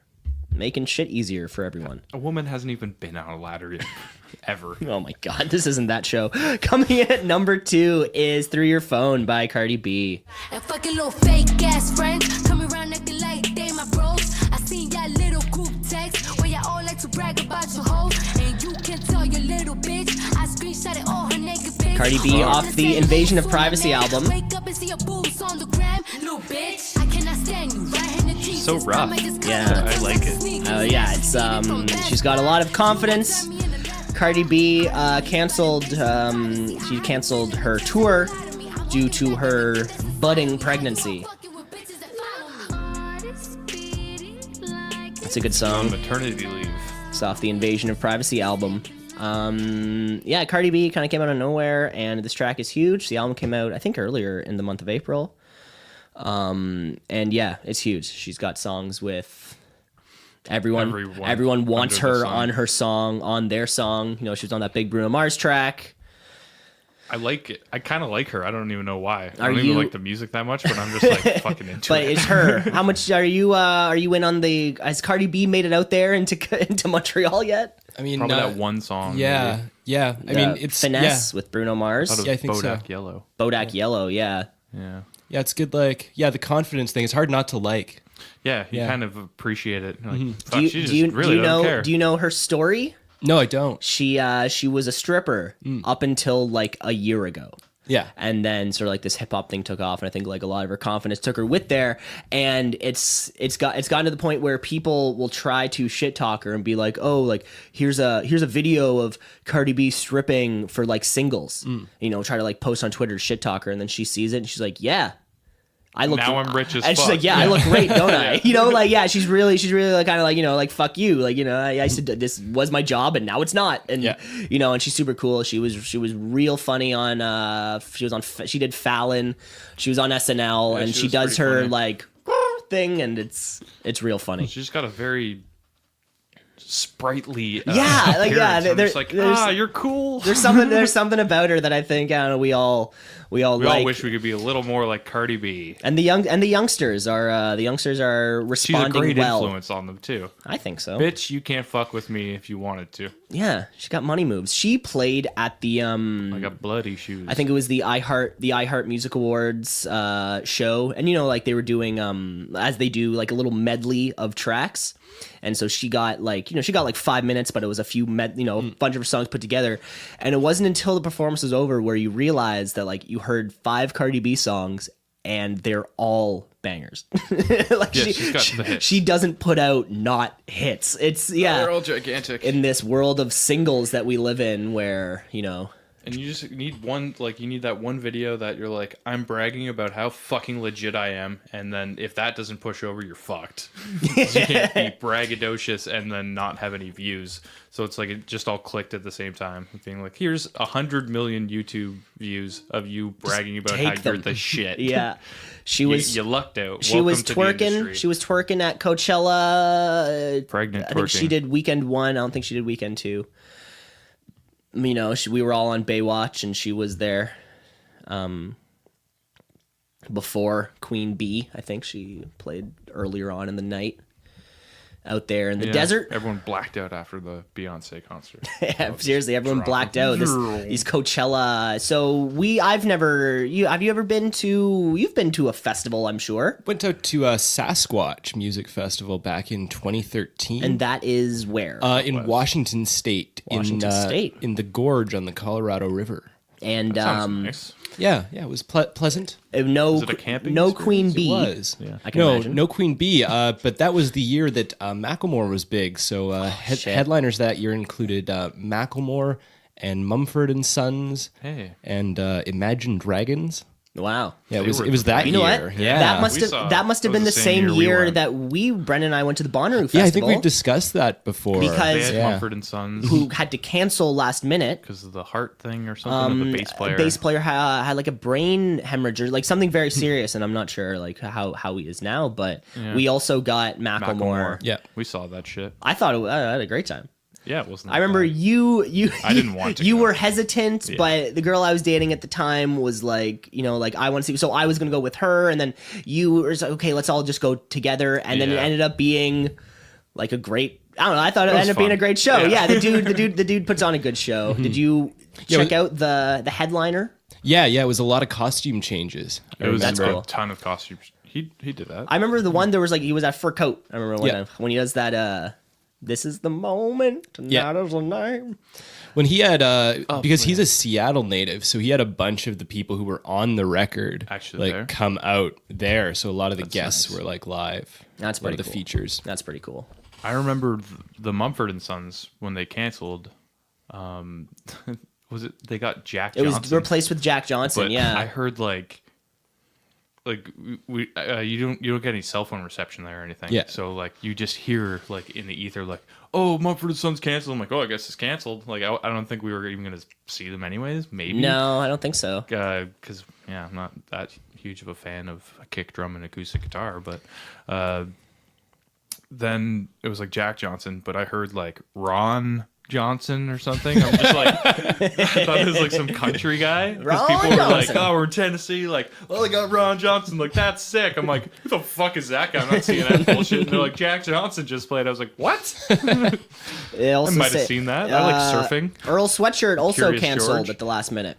Making shit easier for everyone. A woman hasn't even been on a ladder yet. Ever. Oh my god, this isn't that show. Coming in at number 2 is Through Your Phone by Cardi B. And fucking little fake ass friends coming around acting like they my bros. I seen y'all little group text where y'all all like to brag about your hoes. And you can tell your little bitch I screenshotted all her naked pics. Cardi B off the Invasion of Privacy album. Wake up and see your boobs on the gram, little bitch. I cannot stand you. Right in the teeth. So rough. Yeah, I like it. Oh yeah, it's she's got a lot of confidence. Cardi B canceled her tour due to her budding pregnancy. It's a good On song. maternity leave. It's off the Invasion of Privacy album. Yeah, Cardi B kind of came out of nowhere, and this track is huge. The album came out, I think, earlier in the month of April. And yeah, it's huge. She's got songs with everyone wants her on their song. She was on that big Bruno Mars track. I like it. I kind of like her. I don't even know why. I Are don't you- even like the music that much, but I'm just like fucking into But it. it's her. How much are you in on the? Has Cardi B made it out there into Montreal yet? I mean, Probably that one song. Yeah, maybe. yeah. I mean, it's Finesse with Bruno Mars. Thought of Yeah, I think so. Bodak Yellow. Bodak Yellow, yeah. Yeah. Yeah, it's good. Like, yeah, the confidence thing. It's hard not to like. Yeah, you Yeah. kind of appreciate it. You're like, fuck, Do you, she just do you, really do you doesn't know? care. Do you know her story? No, I don't. She was a stripper up until like a year ago. Yeah. And then sort of like this hip hop thing took off, and I think like a lot of her confidence took her with there, and it's gotten to the point where people will try to shit talk her and be like, oh, like here's a video of Cardi B stripping for like singles, try to like post on Twitter to shit talk her, and then she sees it and she's like, yeah. I look. Now I'm rich as and she's fuck. like, yeah, I look great, don't I? She's really like, kind of like, like, fuck you, like, I said this was my job and now it's not, and Yeah. and she's super cool. She was real funny on. She did Fallon. She was on SNL, Yeah, and she she was does pretty her funny. like thing, and it's real funny. She's got a very sprightly. Yeah, like yeah, there's like you're cool. There's something about her that I think we all like. all wish we could be a little more like Cardi B. And the youngsters are responding She's a great well. influence on them too. I think so. Bitch, you can't fuck with me if you wanted to. Yeah, she got money moves. She played at the I got bloody shoes. I think it was the iHeart Music Awards show, and like they were doing as they do like a little medley of tracks, and so she got like 5 minutes, but it was a few bunch of songs put together, and it wasn't until the performance was over where you realized that like you heard 5 Cardi B songs and they're all bangers. Like she's got the hits. She doesn't put out not hits. They're all gigantic in this world of singles that we live in, where And you just need one, like, you need that one video that you're like, I'm bragging about how fucking legit I am, and then if that doesn't push over, you're fucked. You can't be braggadocious and then not have any views. So it's like it just all clicked at the same time, being like, here's 100 million YouTube views of you bragging about how you're the shit. Yeah. She was you lucked out. She was twerking. She was twerking at Coachella. Pregnant twerking. I think she did Week.and 1. I don't think she did Week.and 2. We were all on Baywatch, and she was there before Queen Bee. I think she played earlier on in the night out there in the desert. Everyone blacked out after the Beyonce concert. Yeah, seriously, everyone blacked out. These Coachella. So have you ever been to? You've been to a festival, I'm sure. Went out to a Sasquatch Music Festival back in 2013, and that is where in Washington State, in the Gorge on the Colorado River. And that sounds nice. Yeah, it was pleasant. Was it a camping no experience? Queen Bee. It was. Yeah. I can imagine. No Queen Bee. But that was the year that Macklemore was big. So headliners that year included Macklemore and Mumford & Sons. Hey. And Imagine Dragons. Wow. Yeah, it was that year. You know what? Yeah. That must have been the same year that Brendan and I went to the Bonnaroo Festival. Yeah, I think we've discussed that before. Because they had Mumford & Sons, who had to cancel last minute because of the heart thing or something. The bass player. Bass player had like a brain hemorrhage or like something very serious, and I'm not sure like how he is now. But we also got Macklemore. Yeah, we saw that shit. I thought I had a great time. Yeah, it wasn't. I remember you. I didn't want to. You were hesitant, but the girl I was dating at the time was like, like I want to see. So I was gonna go with her, and then you were like, okay, let's all just go together. And then it ended up being like a great. I don't know. I thought it ended up being a great show. Yeah, the dude puts on a good show. Did you check out the headliner? Yeah. It was a lot of costume changes. It was cool. a ton of costumes. He did that. I remember the one there was like he was at fur coat. I remember when he does that. This is the moment, and that is the name. When he had, because he's a Seattle native, so he had a bunch of the people who were on the record actually like come out there. So a lot of the guests were like live. That's pretty cool. The features. That's pretty cool. I remember the Mumford & Sons when they canceled. Was it they got Jack Johnson? It was replaced with Jack Johnson. But yeah, I heard like we you don't get any cell phone reception there or anything. Yeah. So like you just hear like in the ether like, oh, Mumford & Sons canceled. I'm like, oh, I guess it's canceled. Like I don't think we were even gonna see them anyways. Maybe. No, I don't think so. Because I'm not that huge of a fan of a kick drum and acoustic guitar. But then it was like Jack Johnson. But I heard like Ron Johnson or something. I'm just like, I thought it was like some country guy. Because people were like, oh, we're in Tennessee. Like, well, they got Ron Johnson. Like, that's sick. I'm like, who the fuck is that guy? I'm not seeing that bullshit. And they're like, Jack Johnson just played. I was like, what? I might have seen that. I like surfing. Earl Sweatshirt also Curious canceled George. at the last minute.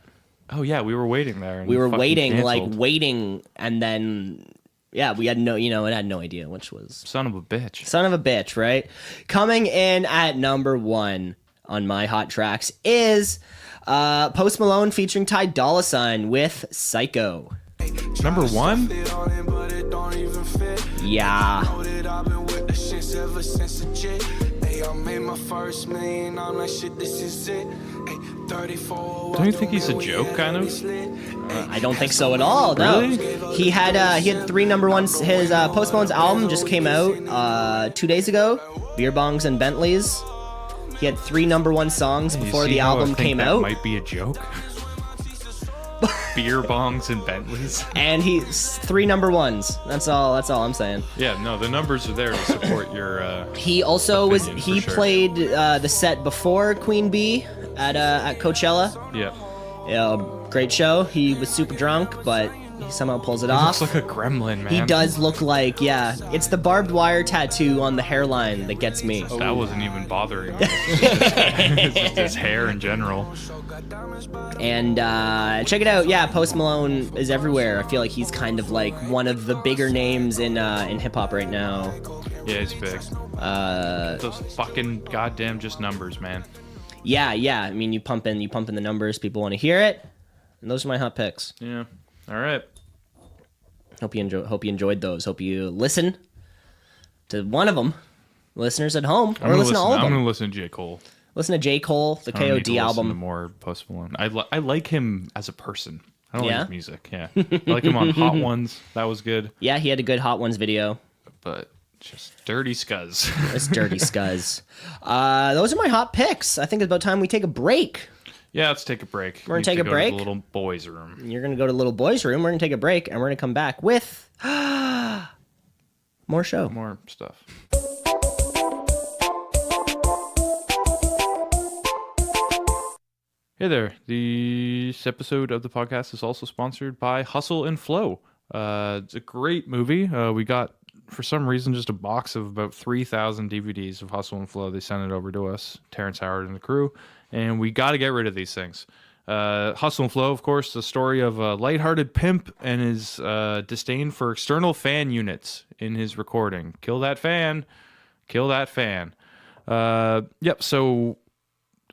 Oh, yeah. We were waiting there. And we were waiting, canceled. and then... Yeah, we had it had no idea, which was... Son of a bitch. Son of a bitch, right? Coming in at number 1 on my hot tracks is Post Malone featuring Ty Dolla $ign with Psycho. Number 1? Yeah. Don't you think he's a joke, kind of? I don't think so at all. No, really? He had 3 number ones. His Post Malone's album just came out 2 days ago. Beer Bongs and Bentleys. He had 3 number 1 songs before the album came out. Might be a joke. beer bongs and Bentleys. And he's 3 number 1s. That's all I'm saying. Yeah, no, the numbers are there to support your. He also opinion, played the set before Queen Bee at Coachella. Yeah. Great show. He was super drunk, but he somehow pulls it off. Looks like a gremlin, man. He does look like, it's the barbed wire tattoo on the hairline that gets me. That wasn't even bothering me. It's just his hair in general. And check it out. Yeah, Post Malone is everywhere. I feel like he's kind of like one of the bigger names in hip hop right now. Yeah, he's big. Those fucking goddamn just numbers, man. Yeah. I mean, you pump in the numbers. People want to hear it. And those are my hot picks. Yeah. All right. Hope you enjoyed those. Hope you listen to one of them, listeners at home, or listen to all of them. I'm gonna listen to J. Cole. Listen to J. Cole, the KOD album. Listen to more Post Malone. I like him as a person. I don't like his music. Yeah, I like him on Hot Ones. That was good. Yeah, he had a good Hot Ones video. But just dirty scuzz. It's dirty scuzz. Those are my hot picks. I think it's about time we take a break. Yeah, let's take a break. We're going to take a break. To the little boys' room. You're going to go to the little boys' room. We're going to take a break, and we're going to come back with more show. More stuff. Hey there. This episode of the podcast is also sponsored by Hustle and Flow. It's a great movie. We got, for some reason, just a box of about 3,000 DVDs of Hustle and Flow. They sent it over to us, Terrence Howard and the crew. And we got to get rid of these things. Hustle and Flow, of course, the story of a lighthearted pimp and his disdain for external fan units in his recording. Kill that fan. Kill that fan. Yep, so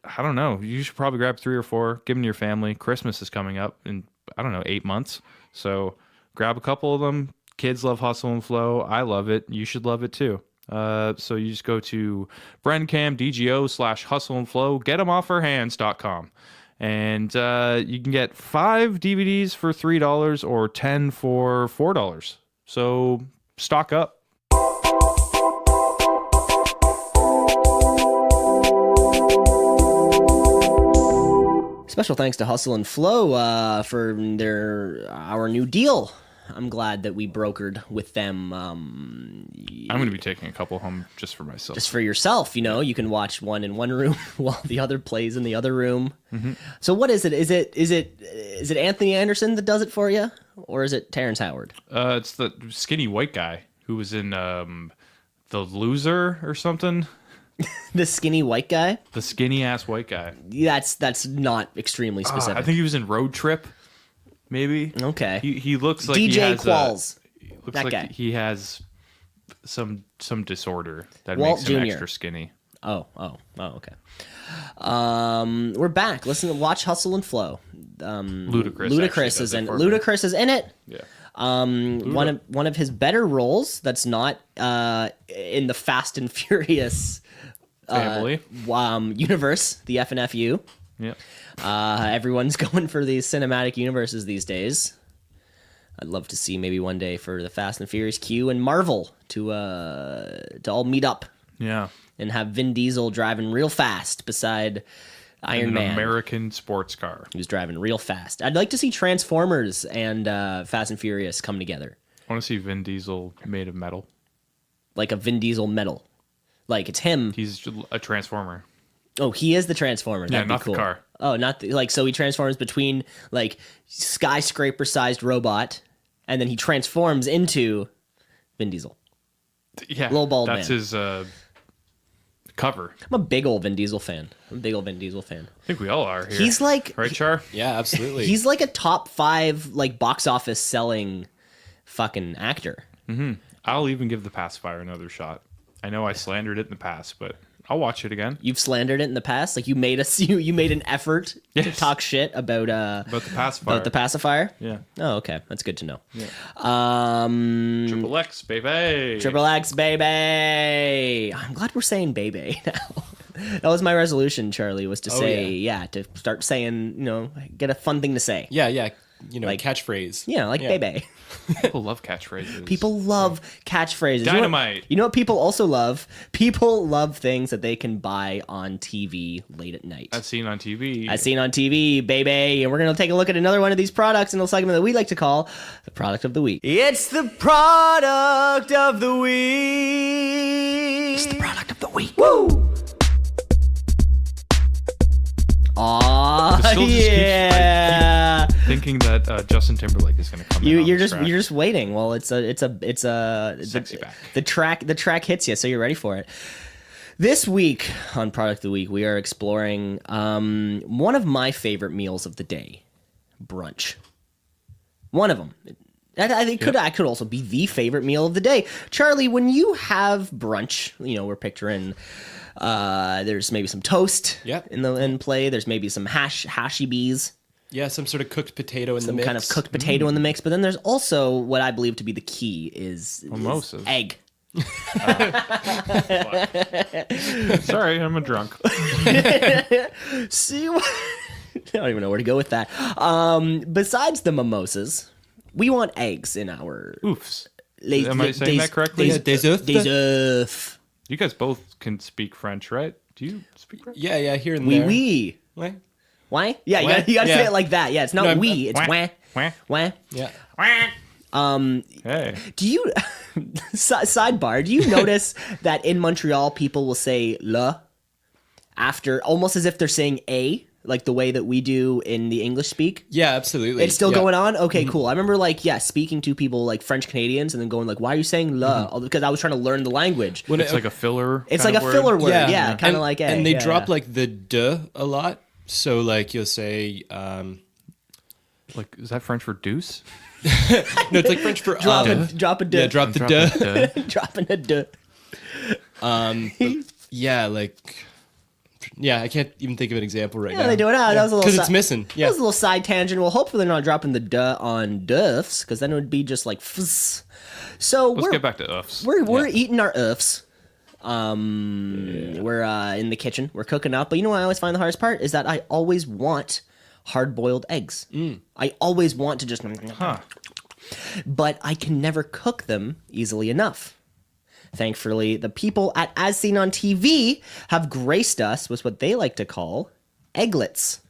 I don't know. You should probably grab 3 or 4, give them to your family. Christmas is coming up in, 8 months. So grab a couple of them. Kids love Hustle and Flow. I love it. You should love it too. So you just go to brencamdgo/hustle and flow, gettemoffherhands.com. And you can get 5 DVDs for $3 or 10 for $4. So stock up. Special thanks to Hustle and Flow for our new deal. I'm glad that we brokered with them. I'm going to be taking a couple home just for myself. Just for yourself, you can watch one in one room while the other plays in the other room. Mm-hmm. So what is it? Is it Anthony Anderson that does it for you, or is it Terrence Howard? It's the skinny white guy who was in The Loser or something. The skinny white guy? The skinny ass white guy. That's not extremely specific. I think he was in Road Trip. Maybe. Okay. He looks like DJ he has Qualls. Looks that like guy. He has some disorder that Walt makes him Jr. extra skinny. Oh, okay. We're back. Watch Hustle and Flow. Ludacris is in. Ludacris is in it. Yeah. One of his better roles that's not in the Fast and Furious family universe, the FNFU. Yeah. Everyone's going for these cinematic universes these days. I'd love to see maybe one day for the Fast and Furious Q and Marvel to all meet up. Yeah. And have Vin Diesel driving real fast beside Iron Man. An American sports car. He was driving real fast. I'd like to see Transformers and Fast and Furious come together. I want to see Vin Diesel made of metal. Like a Vin Diesel metal. Like it's him. He's a Transformer. Oh, he is the Transformer. That'd not be cool. the car. Oh, not so he transforms between like skyscraper-sized robot, and then he transforms into Vin Diesel. Yeah, little bald that's man. His cover. I'm a big old Vin Diesel fan. I think we all are here. He's like, right, Char? Yeah, absolutely. He's like a top 5 like box office selling fucking actor. Mm-hmm. I'll even give The Pacifier another shot. I know I slandered it in the past, but I'll watch it again. You've slandered it in the past, like you made an effort to talk shit about The Pacifier. About The Pacifier. Yeah. Oh, okay, that's good to know. Yeah. Triple X, baby. Triple X, baby. I'm glad we're saying baby now. That was my resolution, Charlie, was to to start saying, get a fun thing to say. Yeah. catchphrase. Yeah, like baby. People love catchphrases. People love catchphrases. Dynamite. You know what people also love? People love things that they can buy on TV late at night. As seen on TV. As seen on TV, baby. And we're going to take a look at another one of these products in a segment that we like to call the product of the week. It's the product of the week. It's the product of the week. Woo! Aw, yeah. Keep thinking that Justin Timberlake is going to come. You're just waiting. Well, it's a sexy back. The track hits you, so you're ready for it. This week on Product of the Week, we are exploring one of my favorite meals of the day, brunch. One of them. I think I could also be the favorite meal of the day. Charlie, when you have brunch, we're picturing. There's maybe some toast in play. There's maybe some hashy bees. Yeah, some sort of cooked potato in the mix. Some kind of cooked potato in the mix. But then there's also what I believe to be the key is egg. Sorry, I'm a drunk. See, I don't even know where to go with that. Besides the mimosas, we want eggs in our... Oofs. Am I saying that correctly? Des œufs. You guys both can speak French, right? Do you speak French? Yeah, here and there. Oui. What? Why? Yeah, you gotta say it like that. Yeah, it's not we, it's wah. Wah. Wah. Yeah. Hey. Do you sidebar? Do you notice that in Montreal people will say le after, almost as if they're saying a, like the way that we do in the English speak? Yeah, absolutely. It's still going on? Okay, cool. I remember speaking to people like French Canadians and then going like, why are you saying le? Because I was trying to learn the language. It's like a filler. It's like a filler word. Yeah, kind of like a. And they drop like the de a lot. So like you'll say like, is that French for deuce? No, it's like French for drop a de. Yeah, drop the de. Dropping a de. I can't even think of an example right now. Yeah, they do it out. That was a little because it's missing. Yeah, that was a little side tangent. Well, hopefully they're not dropping the duh on duffs, because then it would be just like fss. So let's get back to uffs. We're eating our uffs. We're in the kitchen. We're cooking up. But you know what I always find the hardest part is that I always want hard-boiled eggs. I always want to just... But I can never cook them easily enough. Thankfully, the people at As Seen on TV have graced us with what they like to call egglets.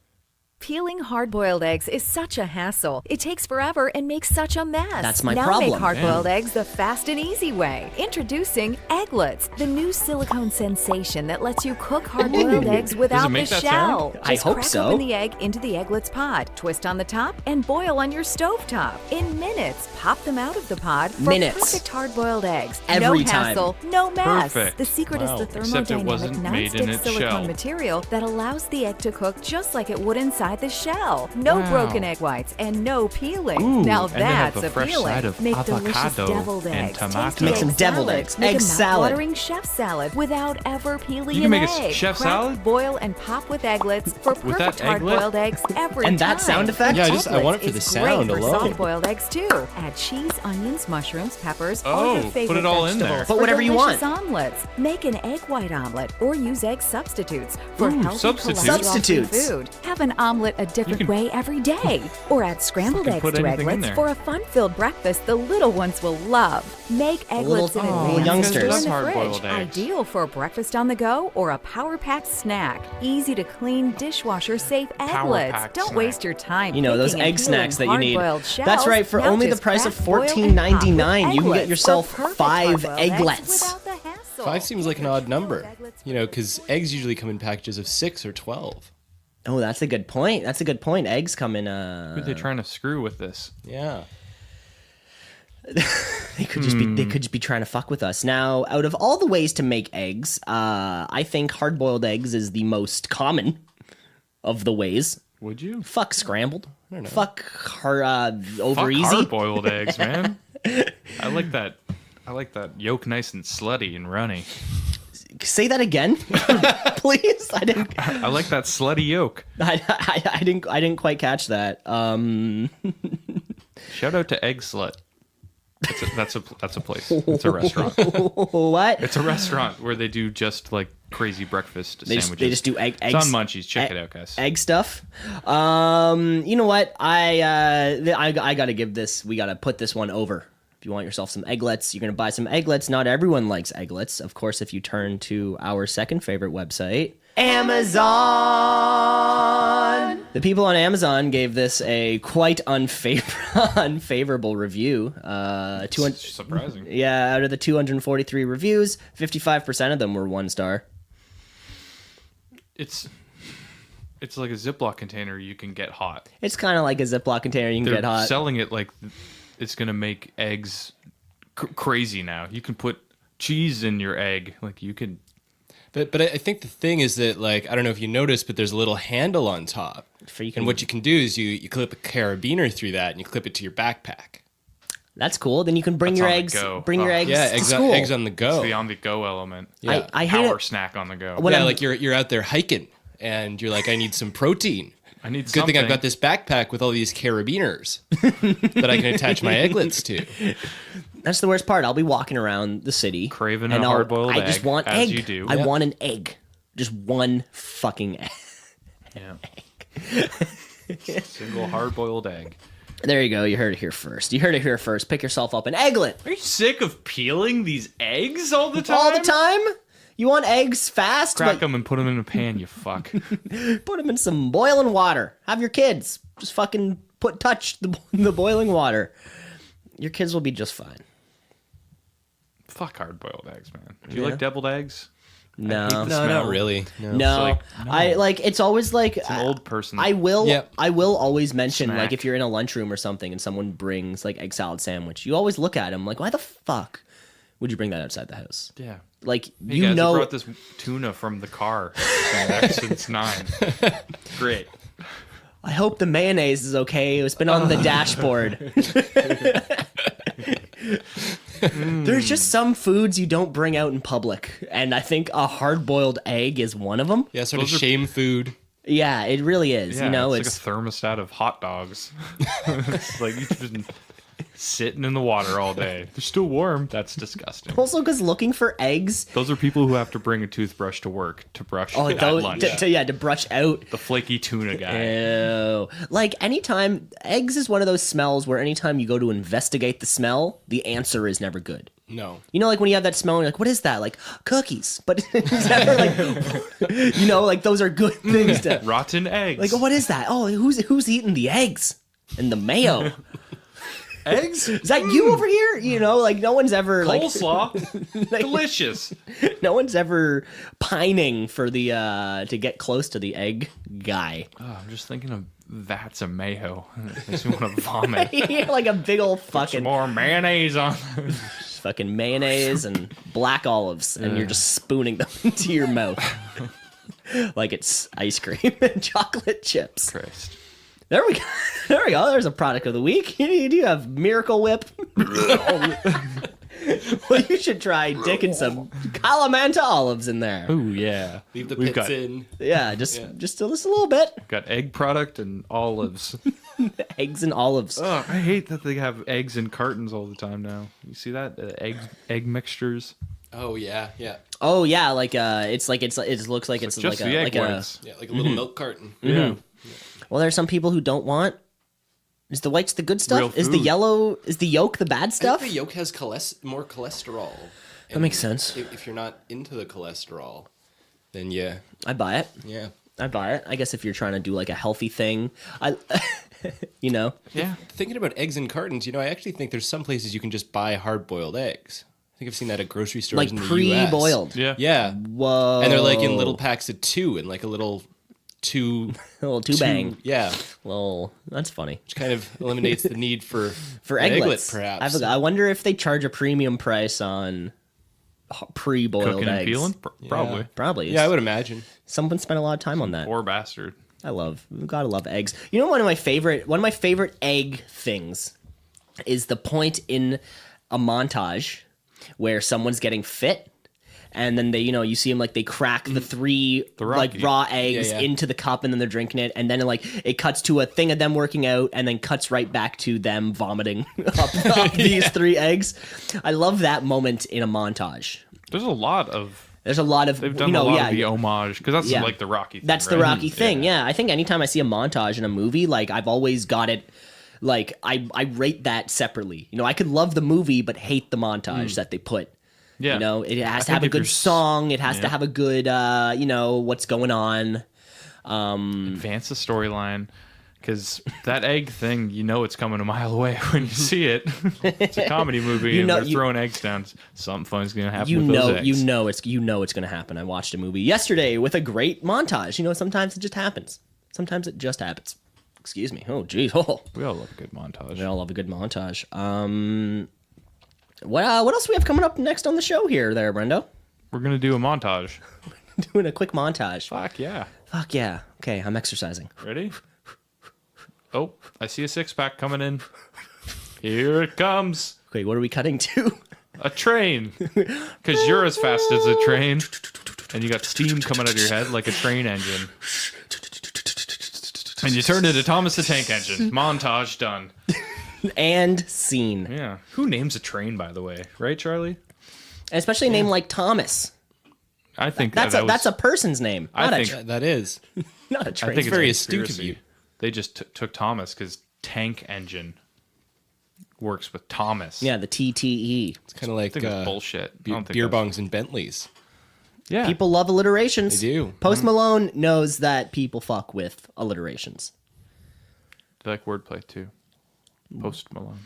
Peeling hard-boiled eggs is such a hassle. It takes forever and makes such a mess. That's my now problem. Now make hard-boiled eggs the fast and easy way. Introducing egglets, the new silicone sensation that lets you cook hard-boiled eggs without the shell. I hope crack so. Open the egg into the egglets pod, twist on the top, and boil on your stovetop. In minutes, pop them out of the pod for perfect hard-boiled eggs. Every no time. hassle, no mess. Perfect. The secret is the thermodynamic non-stick silicone material that allows the egg to cook just like it would inside the shell. No broken egg whites and no peeling. Ooh, now and then have that's the fresh appealing. side of Make delicious avocado deviled and eggs. tomato. Tasty Make some egg deviled salad. eggs. Make Egg a salad. mouth-watering chef salad without ever peeling You can make an a egg. chef Crack, salad? boil, and pop with egglets for With perfect that egglet? hard-boiled eggs every And time. that sound effect? Yeah, I want it for the Egglets sound is great alone. for soft-boiled eggs too. Add cheese, onions, mushrooms, peppers, all Oh, your put favorite it all in there. vegetables Put for whatever you delicious want. omelets. Make an egg white omelet or use egg substitutes for healthy substitutes. cholesterol-free Substitutes. food. Have an omelet a different can- way every day. Or add scrambled Fucking eggs put to anything in egglets there. for a fun-filled breakfast the little ones will love. Make egglets in little advance. youngsters. Store in the Hard-boiled fridge. eggs. Ideal for breakfast on the go or a power-packed snack. Easy to clean, dishwasher-safe egglets. Power-packed Don't snack. waste your time. You know, those picking and egg snacks that peeling you need. hard-boiled shells. That's right, for Now only the just price of crack, boil, and pop with $14.99, you can get egglets yourself for perfect 5 hard-boiled eggs egglets. without the hassle. 5 seems like an odd number, because eggs usually come in packages of 6 or 12. Oh, that's a good point. That's a good point. Eggs come in... Who are they trying to screw with this? Yeah. They could just be trying to fuck with us. Now, out of all the ways to make eggs, I think hard-boiled eggs is the most common of the ways. Would you? Fuck scrambled. I don't know. Fuck over Fuck easy. hard-boiled eggs, man. I like that. Yolk nice and slutty and runny. Say that again, please. I like that slutty yolk. I didn't quite catch that. Shout out to Egg Slut. That's a place. It's a restaurant. What? It's a restaurant where they do just like crazy breakfast They sandwiches. just do eggs. It's on Munchies. Check it out, guys. Egg stuff. You know what? I gotta give this. We gotta put this one over. If you want yourself some egglets, you're gonna buy some egglets. Not everyone likes egglets. Of course, if you turn to our second favorite website, Amazon. The people on Amazon gave this a quite unfavorable review. Surprising. Yeah, out of the 243 reviews, 55% of them were 1 star. It's like a Ziploc container you can get hot. It's kind of like a Ziploc container you can get hot. They're selling it like it's going to make eggs crazy now. You can put cheese in your egg. Like you can... But I think the thing is that, like, I don't know if you noticed, but there's a little handle on top. And what you can do is you clip a carabiner through that and you clip it to your backpack. That's cool. Then you can bring your eggs. Bring your eggs. Yeah, to school. Eggs on the go. It's the on the go element. Yeah. I hate Power it. snack on the go. Like you're out there hiking and you're like, I need some protein. I need Good thing I've got this backpack with all these carabiners that I can attach my egglets to. That's the worst part. I'll be walking around the city, craving a hard-boiled egg. I just want as egg. you do. I want an egg. Just one fucking egg. Yeah. Single hard-boiled egg. There you go. You heard it here first. Pick yourself up an egglet. Are you sick of peeling these eggs all the time? All the time? You want eggs fast? Crack them and put them in a pan, you fuck. Put them in some boiling water. Have your kids just fucking touch the boiling water. Your kids will be just fine. Fuck hard-boiled eggs, man. Do you like deviled eggs? No, not really. No. It's always like it's an old person. I will always mention like if you're in a lunchroom or something and someone brings like egg salad sandwich, you always look at them like, why the fuck would you bring that outside the house? Yeah. Like hey guys, I brought this tuna from the car since 9. Great. I hope the mayonnaise is okay. It's been on the dashboard. There's just some foods you don't bring out in public, and I think a hard-boiled egg is one of them. Yeah, sort of shame food. Yeah, it really is. Yeah, you know, it's like a thermostat of hot dogs. It's like you've been sitting in the water all day. They're still warm. That's disgusting. Also, because looking for eggs. Those are people who have to bring a toothbrush to work to brush at lunch. To brush out. The flaky tuna guy. Ew. Like, anytime, eggs is one of those smells where anytime you go to investigate the smell, the answer is never good. No. You know, like when you have that smell and you're like, what is that? Like, cookies. But it's never like, you know, like those are good things to. Rotten eggs. Like, what is that? Oh, who's eating the eggs and the mayo? Eggs? Is that you over here? You know, like no one's ever coleslaw. Like, delicious. No one's ever pining for the to get close to the egg guy. Oh, I'm just thinking of vats of mayo. It makes me want to vomit. Like a big old fucking put some more mayonnaise on. Fucking mayonnaise and black olives, and you're just spooning them into your mouth like it's ice cream and chocolate chips. Christ. There we go. There we go. There's a product of the week. You have Miracle Whip. Well, you should try dicking some Kalamata olives in there. Oh yeah. Leave the pits in. Yeah, just a little bit. Got egg product and olives. Eggs and olives. Oh, I hate that they have eggs in cartons all the time now. You see that? Egg mixtures. Oh yeah. Oh yeah, like it looks like it's just like the a egg whites. Yeah, like a little milk carton. Yeah. Well, there are some people who don't want. Is the whites the good stuff? Real Is the food. yellow? Is the yolk the bad stuff? I think the yolk has more cholesterol. That makes sense. If you're not into the cholesterol, then yeah. I buy it. Yeah. I buy it. I guess if you're trying to do like a healthy thing, you know. Yeah. Thinking about eggs in cartons, you know, I actually think there's some places you can just buy hard-boiled eggs. I think I've seen that at grocery stores Like in the pre-boiled. US. Yeah. Yeah. Whoa. And they're like in little packs of 2 and like a little two bang. Yeah. Well, that's funny. Which kind of eliminates the need for an egglets. egglet, perhaps. I wonder if they charge a premium price on pre-boiled Cooking eggs. and peeling? Probably. Probably. Yeah, I would imagine. Someone spent a lot of time on that. Poor bastard. Gotta love eggs. You know, one of my favorite egg things is the point in a montage where someone's getting fit, and then they, you know, you see them like they crack the three like raw eggs into the cup, and then they're drinking it, and then it cuts to a thing of them working out, and then cuts right back to them vomiting up these 3 eggs. I love that moment in a montage. There's a lot of There's a lot of they've done a lot of the homage because that's like the Rocky thing. That's right? the Rocky thing. Yeah, I think anytime I see a montage in a movie, like I've always got it. Like I rate that separately. You know, I could love the movie but hate the montage that they put. Yeah, you know, it has to have a good song. It has to have a good, you know, what's going on. Advance the storyline. Because that egg thing, you know it's coming a mile away when you see it. It's a comedy movie, and they're throwing eggs down. Something fun's going to happen with those eggs. You know it's going to happen. I watched a movie yesterday with a great montage. You know, sometimes it just happens. Sometimes it just happens. Excuse me. Oh, geez. Oh. We all love a good montage. We all love a good montage. What else do we have coming up next on the show here, there, Brendo? We're going to do a montage. Doing a quick montage. Fuck yeah. Fuck yeah. Okay, I'm exercising. Ready? Oh, I see a six-pack coming in. Here it comes. Wait, what are we cutting to? A train. Because you're as fast as a train. And you got steam coming out of your head like a train engine. And you turned into Thomas the Tank Engine. Montage done. And scene. Yeah. Who names a train, by the way? Right, Charlie? Especially a name like Thomas. I think that's a person's name. That is. Not a train. I think it's very astute of you. They just took Thomas because Tank Engine works with Thomas. Yeah, the TTE. It's kind of like bullshit. Beer bongs and Bentleys. Yeah, people love alliterations. They do. Post Malone knows that people fuck with alliterations. They like wordplay too. Post Malone.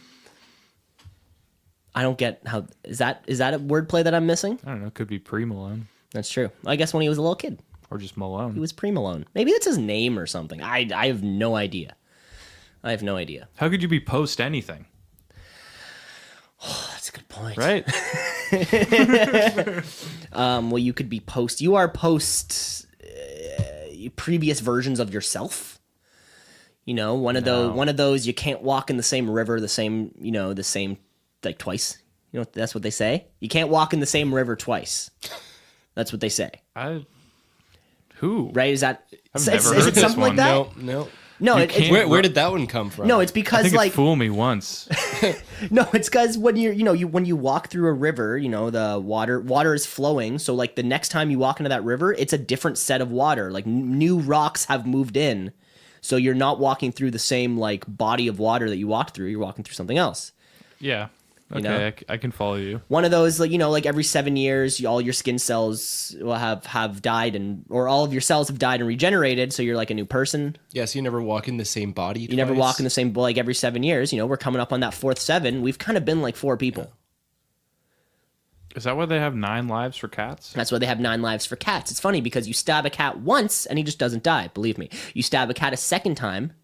I don't get how is that a wordplay that I'm missing? I don't know. It could be pre Malone. That's true. I guess when he was a little kid. Or just Malone. He was pre-Malone. Maybe that's his name or something. I have no idea. How could you be post anything? Oh, that's a good point. Right? Well, you could be post. You are post previous versions of yourself. You know, one of those. You can't walk in the same river, the same like twice. You know, that's what they say. You can't walk in the same river twice. That's what they say. Who? Right? Is that? I've never heard it something like that? No. Where did that one come from? No, it's because I think it fooled me once. No, it's because when when you walk through a river, you know, the water is flowing. So like the next time you walk into that river, it's a different set of water. Like new rocks have moved in, so you're not walking through the same like body of water that you walked through. You're walking through something else. Yeah. Okay, you know? I can follow you. One of those, like, you know, like every 7 years, all your skin cells will have died or all of your cells have died and regenerated, so you're like a new person. Yeah, so you never walk in the same body You never walk in the same, like every 7 years, you know, we're coming up on that fourth 7. We've kind of been like 4 people. Yeah. Is that why they have 9 lives for cats? That's why they have 9 lives for cats. It's funny because you stab a cat once and he just doesn't die, believe me. You stab a cat a second time,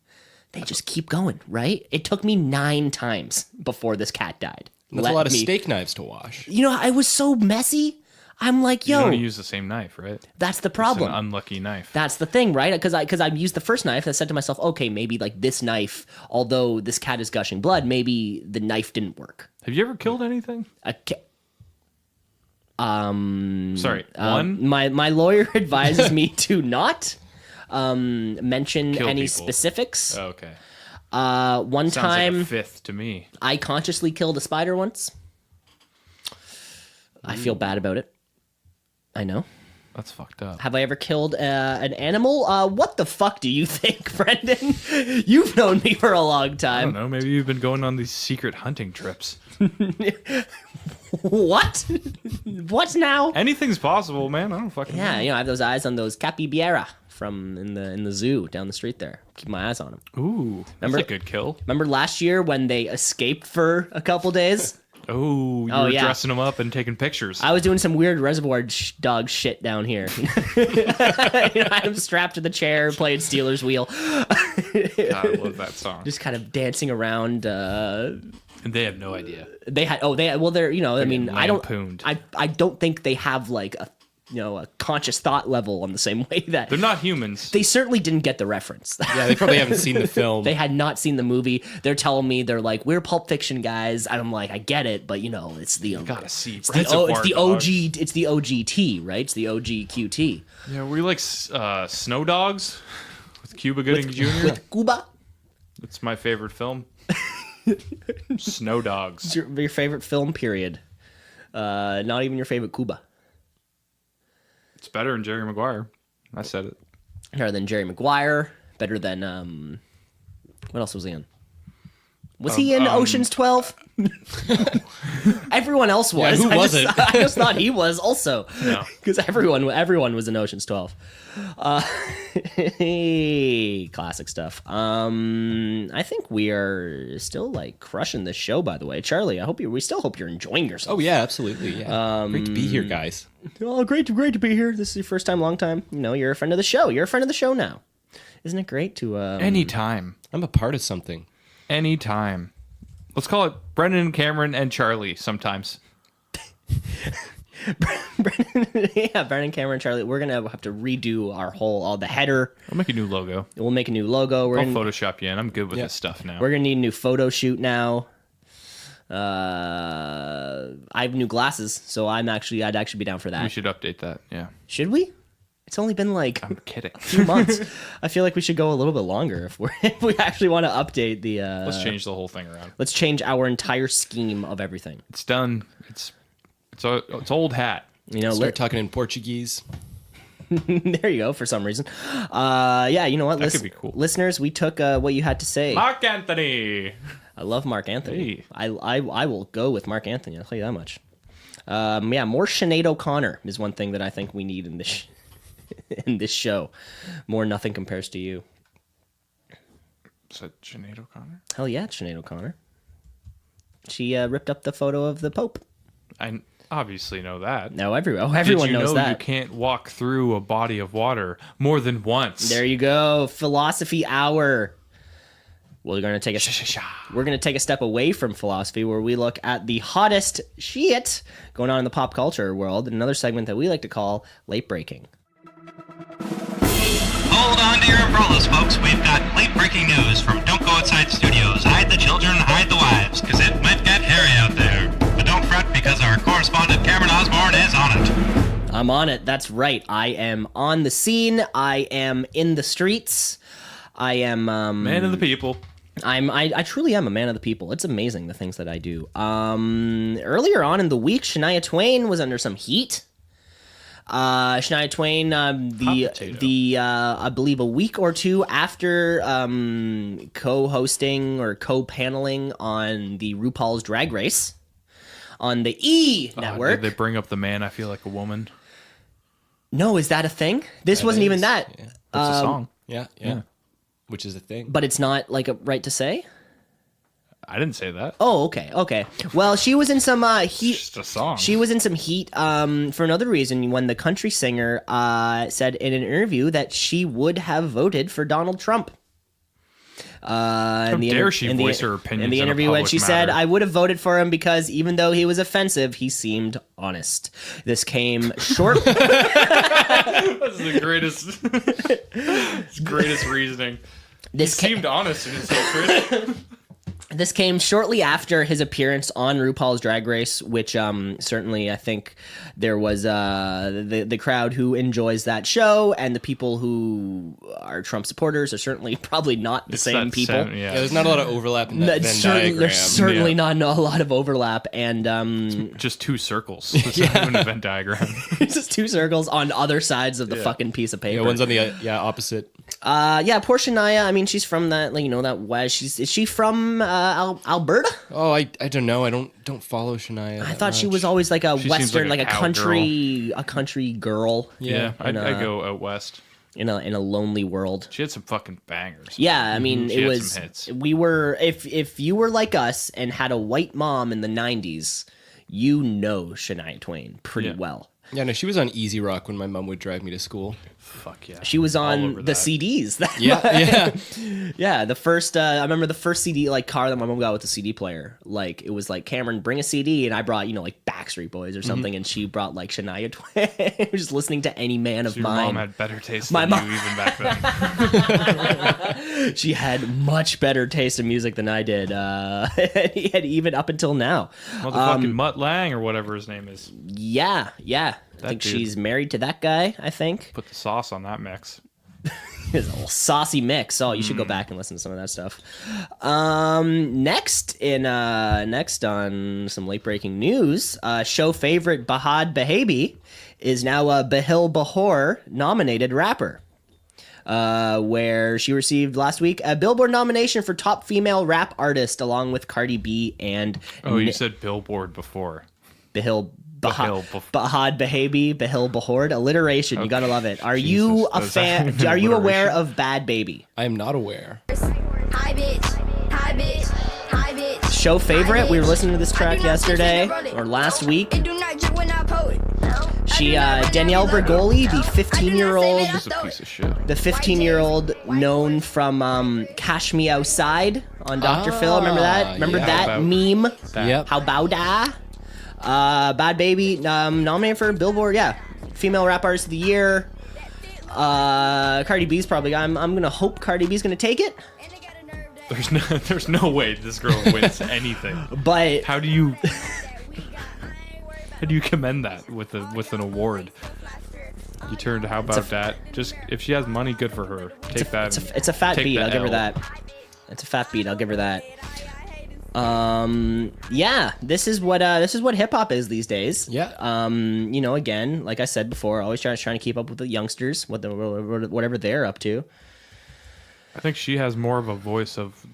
they just keep going, right? It took me 9 times before this cat died. That's a lot of steak knives to wash. You know, I was so messy. I'm like, yo. You don't use the same knife, right? That's the problem. It's an unlucky knife. That's the thing, right? Because I used the first knife. I said to myself, okay, maybe like this knife, although this cat is gushing blood, maybe the knife didn't work. Have you ever killed anything? Sorry, one? My lawyer advises me to not mention Kill any people. specifics. Oh, okay. One Sounds time, like a fifth to me. I consciously killed a spider once. I feel bad about it. I know. That's fucked up. Have I ever killed an animal? What the fuck do you think, Brendan? You've known me for a long time. I don't know. Maybe you've been going on these secret hunting trips. What? What now? Anything's possible, man. I don't fucking know. Yeah, you know, I have those eyes on those capybara from in the zoo down the street there. Keep my eyes on them. Ooh, that's a good kill. Remember last year when they escaped for a couple days? Oh, you were dressing them up and taking pictures. I was doing some weird reservoir dog shit down here. You know, I am strapped to the chair playing Steelers Wheel. God, I love that song. Just kind of dancing around. And they have no idea. They're, you know, I mean, I don't think they have like a conscious thought level on the same way that they're not humans. They certainly didn't get the reference. Yeah, they probably haven't seen the film. They had not seen the movie. They're telling me, they're like, we're Pulp Fiction guys. And I'm like, I get it, but you know, it's the gotta see. It's the OG. It's the OGT, right? It's the OG QT. Yeah, we like Snow Dogs with Cuba Gooding Jr. With Cuba. It's my favorite film. Snow Dogs. It's your favorite film, period. Not even your favorite Cuba. It's better than Jerry Maguire. I said it. Better than Jerry Maguire. Better than what else was he in? Was he in Ocean's 12? Everyone else was. Yeah, who was it? I just thought he was also. No. Because everyone was in Ocean's 12. Classic stuff. I think we are still like crushing this show, by the way. Charlie, we still hope you're enjoying yourself. Oh, yeah, absolutely. Yeah. Great to be here, guys. Oh, great to be here. This is your first time, long time. You know, you're a friend of the show. You're a friend of the show now. Isn't it great to... Anytime. I'm a part of something. Anytime. Let's call it Brendan, Cameron, and Charlie sometimes. Brendan, Cameron, Charlie. We're going to have to redo all the header. We'll make a new logo. We'll make a new logo. I'll Photoshop you in. I'm good with this stuff now. We're going to need a new photo shoot now. I have new glasses, so I'd actually be down for that. We should update that, yeah. Should we? It's only been like I'm kidding. 2 months. I feel like we should go a little bit longer if we actually want to update the. Let's change the whole thing around. Let's change our entire scheme of everything. It's done. It's old hat. You know, Start talking in Portuguese. There you go. For some reason, yeah. You know what? That could be cool. Listeners, we took what you had to say. Mark Anthony. I love Mark Anthony. Hey. I will go with Mark Anthony. I'll tell you that much. Yeah, more Sinead O'Connor is one thing that I think we need in this in this show. More Nothing Compares to You. Is that Sinead O'Connor? Hell yeah, it's Sinead O'Connor. She ripped up the photo of the Pope. I obviously know that. No, everyone Did you knows know that. You can't walk through a body of water more than once. There you go. Philosophy hour. We're gonna take a step away from philosophy, where we look at the hottest shit going on in the pop culture world. Another segment that we like to call late breaking. Hold on to your umbrellas, folks. We've got late-breaking news from Don't Go Outside Studios. Hide the children, hide the wives, because it might get hairy out there. But don't fret, because our correspondent Cameron Osborne is on it. I'm on it. That's right. I am on the scene. I am in the streets. I am man of the people. I truly am a man of the people. It's amazing the things that I do. Earlier on in the week, Shania Twain was under some heat. Shania Twain, I believe a week or two after co-hosting or co-paneling on the RuPaul's Drag Race on the E network. Did they bring up the man I Feel Like a Woman? No, is that a thing? This wasn't even that. Yeah. It's a song. Yeah. Which is a thing. But it's not like a right to say? I didn't say that. Oh, okay. Well, she was in some heat. It's just a song. She was in some heat for another reason when the country singer said in an interview that she would have voted for Donald Trump. How dare she voice her opinions in the interview when she said, "I would have voted for him because even though he was offensive, he seemed honest." This came short. That's the greatest reasoning. He seemed honest in his hatred. This came shortly after his appearance on RuPaul's Drag Race, which certainly I think there was the crowd who enjoys that show and the people who are Trump supporters are certainly probably not the same people. Yeah, there's not a lot of overlap in that Venn diagram. There's certainly not a lot of overlap, and just two circles. It's not even a Venn diagram. It's just two circles on other sides of the fucking piece of paper. Yeah, one's on the opposite. Poor Shania. I mean, she's from that, that West. Is she from Alberta? Oh, I don't know. I don't follow Shania. I thought she was always like a She Western, seems like a country girl. Yeah, I go out west. In a lonely world. She had some fucking bangers. Yeah, I mean, She it had was. some hits. We were if you were like us and had a white mom in the 90s, you know Shania Twain pretty well. Yeah, no, she was on Easy Rock when my mom would drive me to school. Fuck yeah. She was on the CDs. Yeah. The first, I remember the first CD car that my mom got with the CD player. It was Cameron, bring a CD, and I brought Backstreet Boys or something, and she brought Shania Twain. Just listening to Any Man of Your Mine. mom had better taste than you even back then. She had much better taste in music than I did. Even up until now. Motherfucking Mutt Lang or whatever his name is. Yeah. I think she's married to that guy, I think. Put the sauce on that mix. It's a little saucy mix. Oh, you should go back and listen to some of that stuff. Next on some late breaking news, show favorite Bahad Bahabi is now a Picks.before nominated rapper. Where she received last week a Billboard nomination for top female rap artist along with Cardi B and... you said Billboard before. Bahad Bahabi, Picks.before. Alliteration, you gotta love it. Are you a fan? Are you aware of Bad Baby? I am not aware. Hi, bitch. Hi, bitch. Hi, bitch. Show favorite. We were listening to this track yesterday or last week. She, Danielle Bregoli, the 15-year-old, This is a piece of shit. the 15-year-old known from Cash Me Outside on Dr. Phil. Remember that? Remember yeah. that meme? Yep. How about that? Bad Baby, nominated for Billboard, yeah. Female Rap Artist of the Year. Cardi B's probably, I'm gonna hope Cardi B's gonna take it. There's no way this girl wins anything. But How do you commend that with an award? You turned how about that? Just if she has money, good for her. Take that. it's a fat take beat, the I'll give her L. that. It's a fat beat, I'll give her that. Yeah, this is what hip hop is these days. Yeah. Again, like I said before, always trying to keep up with the youngsters, whatever they're up to. I think she has more of a voice of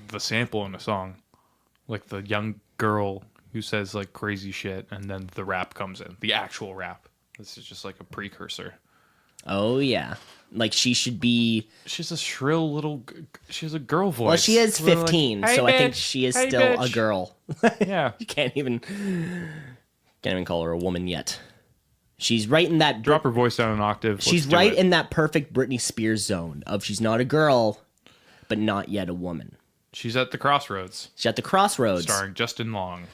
the sample in a song, like the young girl who says like crazy shit, and then the rap comes in, the actual rap. This is just like a precursor. Oh yeah, like she should be. She's a shrill little. She has a girl voice. Well, she is 15, Like, hey, so I bitch. think she is Hey, still bitch. a girl. Yeah. You can't even call her a woman yet. She's right in that. Drop her voice down an octave. She's Let's do right it. in that perfect Britney Spears zone of she's not a girl, but not yet a woman. She's at the crossroads. She's at the crossroads. Starring Justin Long.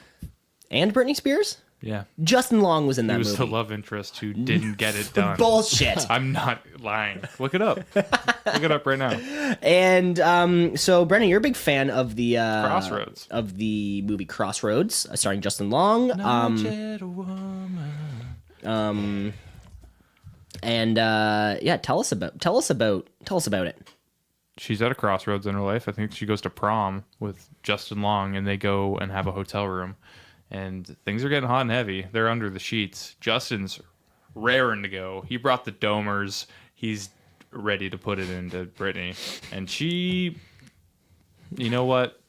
And Britney Spears? Yeah. Justin Long was in that He was movie. the love interest who didn't get it done. Bullshit. I'm not lying. Look it up. Look it up right now. And so, Brennan, you're a big fan of the Crossroads. of the movie Crossroads, starring Justin Long. Tell us about it. She's at a crossroads in her life. I think she goes to prom with Justin Long, and they go and have a hotel room. And things are getting hot and heavy. They're under the sheets. Justin's raring to go. He brought the domers. He's ready to put it into Brittany. And she, you know what?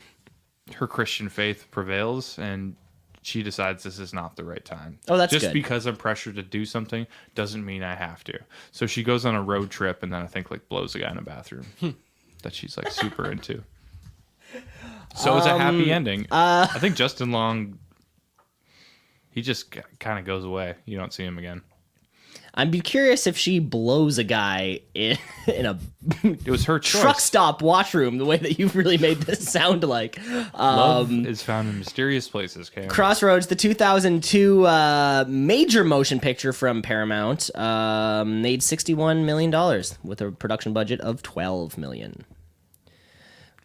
Her Christian faith prevails, and she decides this is not the right time. Oh, that's Just good. because I'm pressured to do something doesn't mean I have to. So she goes on a road trip, and then I think like blows a guy in a bathroom that she's like super into. So it's a happy ending. I think Justin Long, he just kind of goes away. You don't see him again. I'd be curious if she blows a guy in a It was her choice. truck stop washroom, the way that you've really made this sound like. Love is found in mysterious places, Cam. Crossroads, the 2002 major motion picture from Paramount, made $61 million with a production budget of $12 million.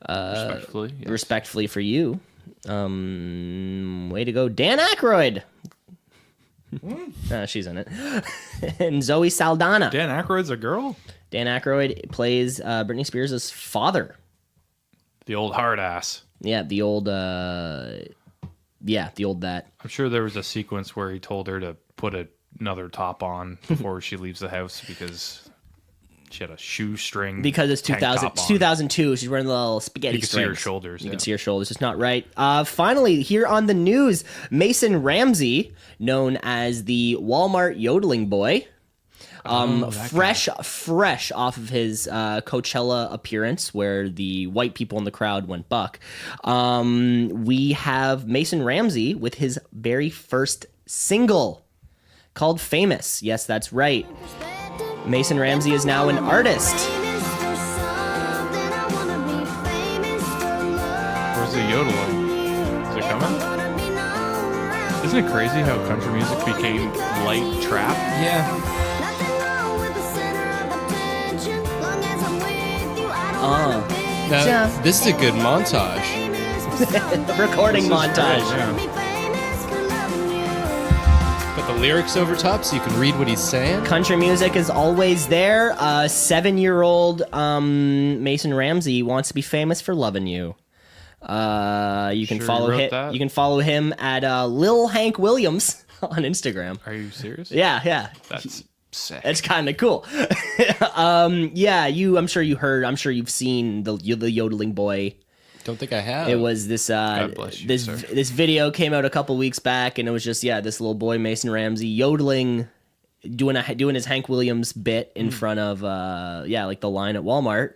Respectfully. Yes. Respectfully for you. Way to go, Dan Aykroyd. She's in it. And Zoe Saldana. Dan Aykroyd's a girl? Dan Aykroyd plays Britney Spears' father. The old hard ass. Yeah, the old that. I'm sure there was a sequence where he told her to put another top on before she leaves the house because she had a shoestring. Because it's 2002, she's wearing the little spaghetti You can see her strings. shoulders. You can see her shoulders. It's not right. Finally, here on the news, Mason Ramsey, known as the Walmart yodeling boy, fresh off of his Coachella appearance where the white people in the crowd went buck. We have Mason Ramsey with his very first single called Famous. Yes, that's right. Mason Ramsey is now an artist. Where's the yodeling? Is it coming? Isn't it crazy how country music became light trap? Yeah. This is a good montage. Recording montage. Put the lyrics over top so you can read what he's saying. Country music is always there. 7-year-old Mason Ramsey wants to be famous for loving you. You can Sure follow you wrote him. that? You can follow him at Lil Hank Williams on Instagram. Are you serious? Yeah. That's sick. It's kind of cool. Yeah, I'm sure you've seen the yodeling boy. Don't think I have. It was this God bless you, this sir. this video came out a couple weeks back, and it was just this little boy Mason Ramsey yodeling, doing his Hank Williams bit in front of like the line at Walmart.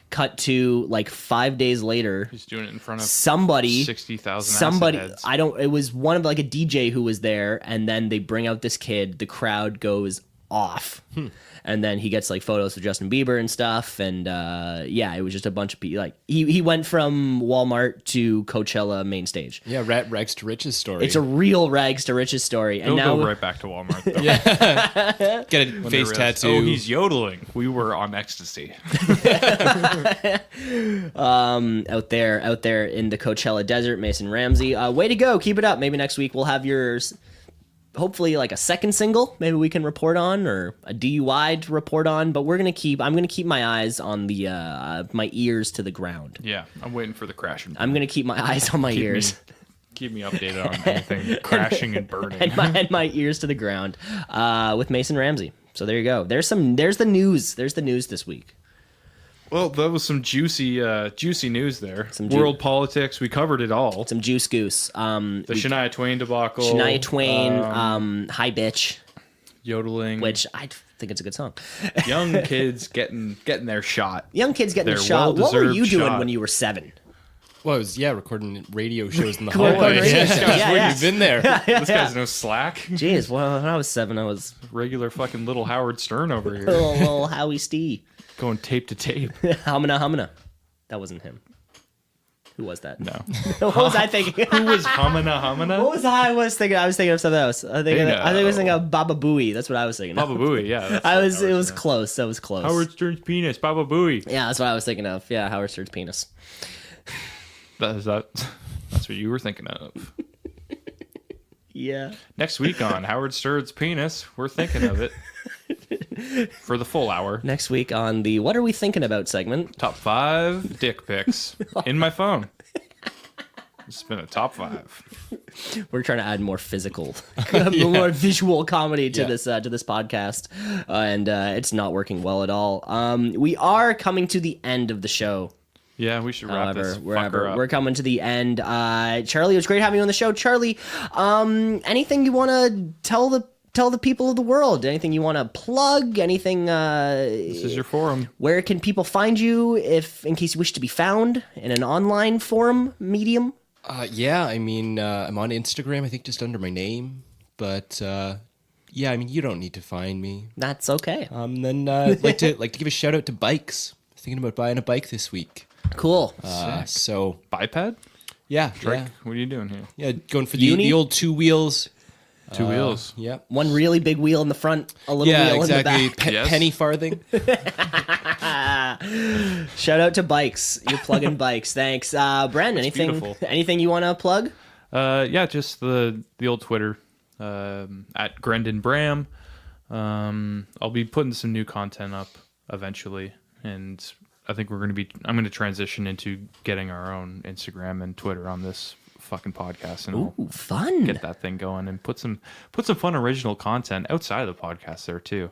Cut to like 5 days later. He's doing it in front of 60,000 heads. It was one of like a DJ who was there, and then they bring out this kid. The crowd goes off. And then he gets like photos of Justin Bieber and stuff, and it was just a bunch of people. Like he went from Walmart to Coachella main stage. Yeah, rags to riches story. It's a real rags to riches story, and He'll now go right back to Walmart. Though. Get a face tattoo. Oh, he's yodeling. We were on ecstasy. out there in the Coachella desert, Mason Ramsey. Way to go! Keep it up. Maybe next week we'll have yours. Hopefully like a second single maybe we can report on, or a DUI to report on, but I'm gonna keep my eyes on the my ears to the ground. Yeah, I'm waiting for the crash and burn. I'm gonna keep my eyes on my ears. Keep me updated on anything crashing and burning. and my ears to the ground with Mason Ramsey. So there you go. There's the news this week. Well, that was some juicy news there. World politics, we covered it all. Some juice goose. The Shania Twain debacle. Shania Twain, Hi Bitch. Yodeling. Which I think it's a good song. Young kids getting their shot. Young kids getting their shot. What were you doing when you were 7? Well, I was, recording radio shows in the hallway. Yeah. You've been there. This guy's no slack. Jeez, well, when I was 7, I was regular fucking little Howard Stern over here. little Howie Stee. Going tape to tape. Humana. That wasn't him. Who was that? No. What was I thinking? Who was Humana? What was I was thinking? I was thinking of something else. I was thinking of Baba Booey. That's what I was thinking. Baba Booey, yeah. It was close. That was close. Howard Stern's penis, Baba Booey. Yeah, that's what I was thinking of. Yeah, Howard Stern's penis. That's what you were thinking of. Yeah. Next week on Howard Stern's penis, we're thinking of it. For the full hour. Next week on the What Are We Thinking About segment. Top 5 dick pics in my phone. It's been a top 5. We're trying to add more physical, more visual comedy to this podcast, and it's not working well at all. We are coming to the end of the show. Yeah, we should wrap this fucker up. We're coming to the end. Charlie, it was great having you on the show. Charlie, anything you want to tell the people of the world? Anything you want to plug? Anything? This is your forum. Where can people find you in case you wish to be found in an online forum medium? I'm on Instagram, I think just under my name, but you don't need to find me. That's okay. Then I'd like to give a shout out to bikes. Thinking about buying a bike this week. Cool. So biped? Yeah. Drake, yeah. what are you doing here? Yeah, going for the old 2 wheels. 2 wheels. Yeah. One really big wheel in the front, a little wheel in the back. Yes. Penny farthing. Shout out to bikes. You're plugging bikes. Thanks. Bren, anything you want to plug? Just the old Twitter at Grendon Bram. I'll be putting some new content up eventually, and I think I'm going to transition into getting our own Instagram and Twitter on this fucking podcast, and Ooh, fun. Get that thing going and put some fun original content outside of the podcast there too.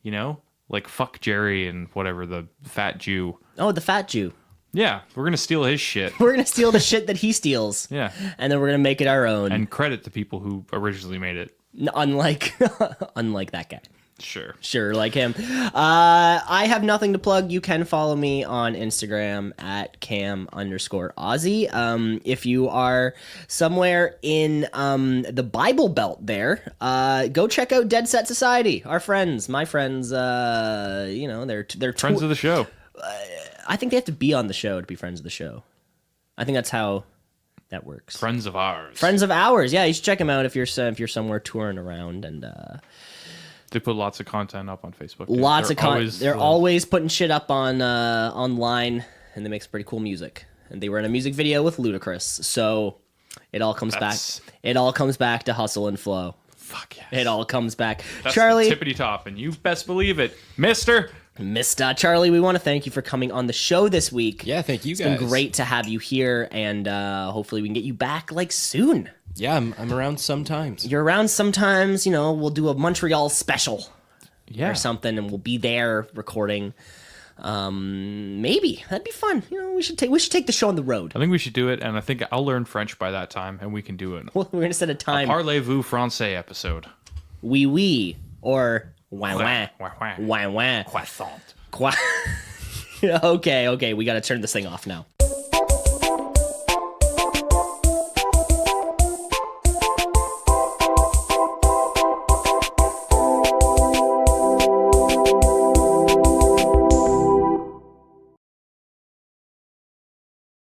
You know, like fuck Jerry and whatever, the fat Jew. Oh, the fat Jew. Yeah, we're gonna steal his shit. We're gonna steal the shit that he steals. Yeah, and then we're gonna make it our own. And credit the people who originally made it. Unlike that guy. Sure, like him. I have nothing to plug. You can follow me on Instagram at cam_Aussie. If you are somewhere in the Bible Belt there, go check out Dead Set Society. Our friends, my friends, they're friends of the show. I think they have to be on the show to be friends of the show. I think that's how that works. Friends of ours. Yeah, you should check them out if you're somewhere touring around and. They put lots of content up on Facebook. Lots of content. They're always putting shit up on online, and they make some pretty cool music. And they were in a music video with Ludacris, so it all comes back. It all comes back to hustle and flow. Fuck yes. It all comes back. That's Charlie, the tippity top, and you best believe it, Mister. Mr. Charlie, we want to thank you for coming on the show this week. Yeah, thank you guys. It's been great to have you here, and hopefully we can get you back like soon. Yeah, I'm around sometimes. You're around sometimes. We'll do a Montreal special or something, and we'll be there recording. Maybe that'd be fun. We should take the show on the road. I think we should do it, and I think I'll learn French by that time, and we can do it. Well, we're gonna set a time. A Parlez-vous Français episode. Oui, or wah wah. Croissant. Okay, we got to turn this thing off now.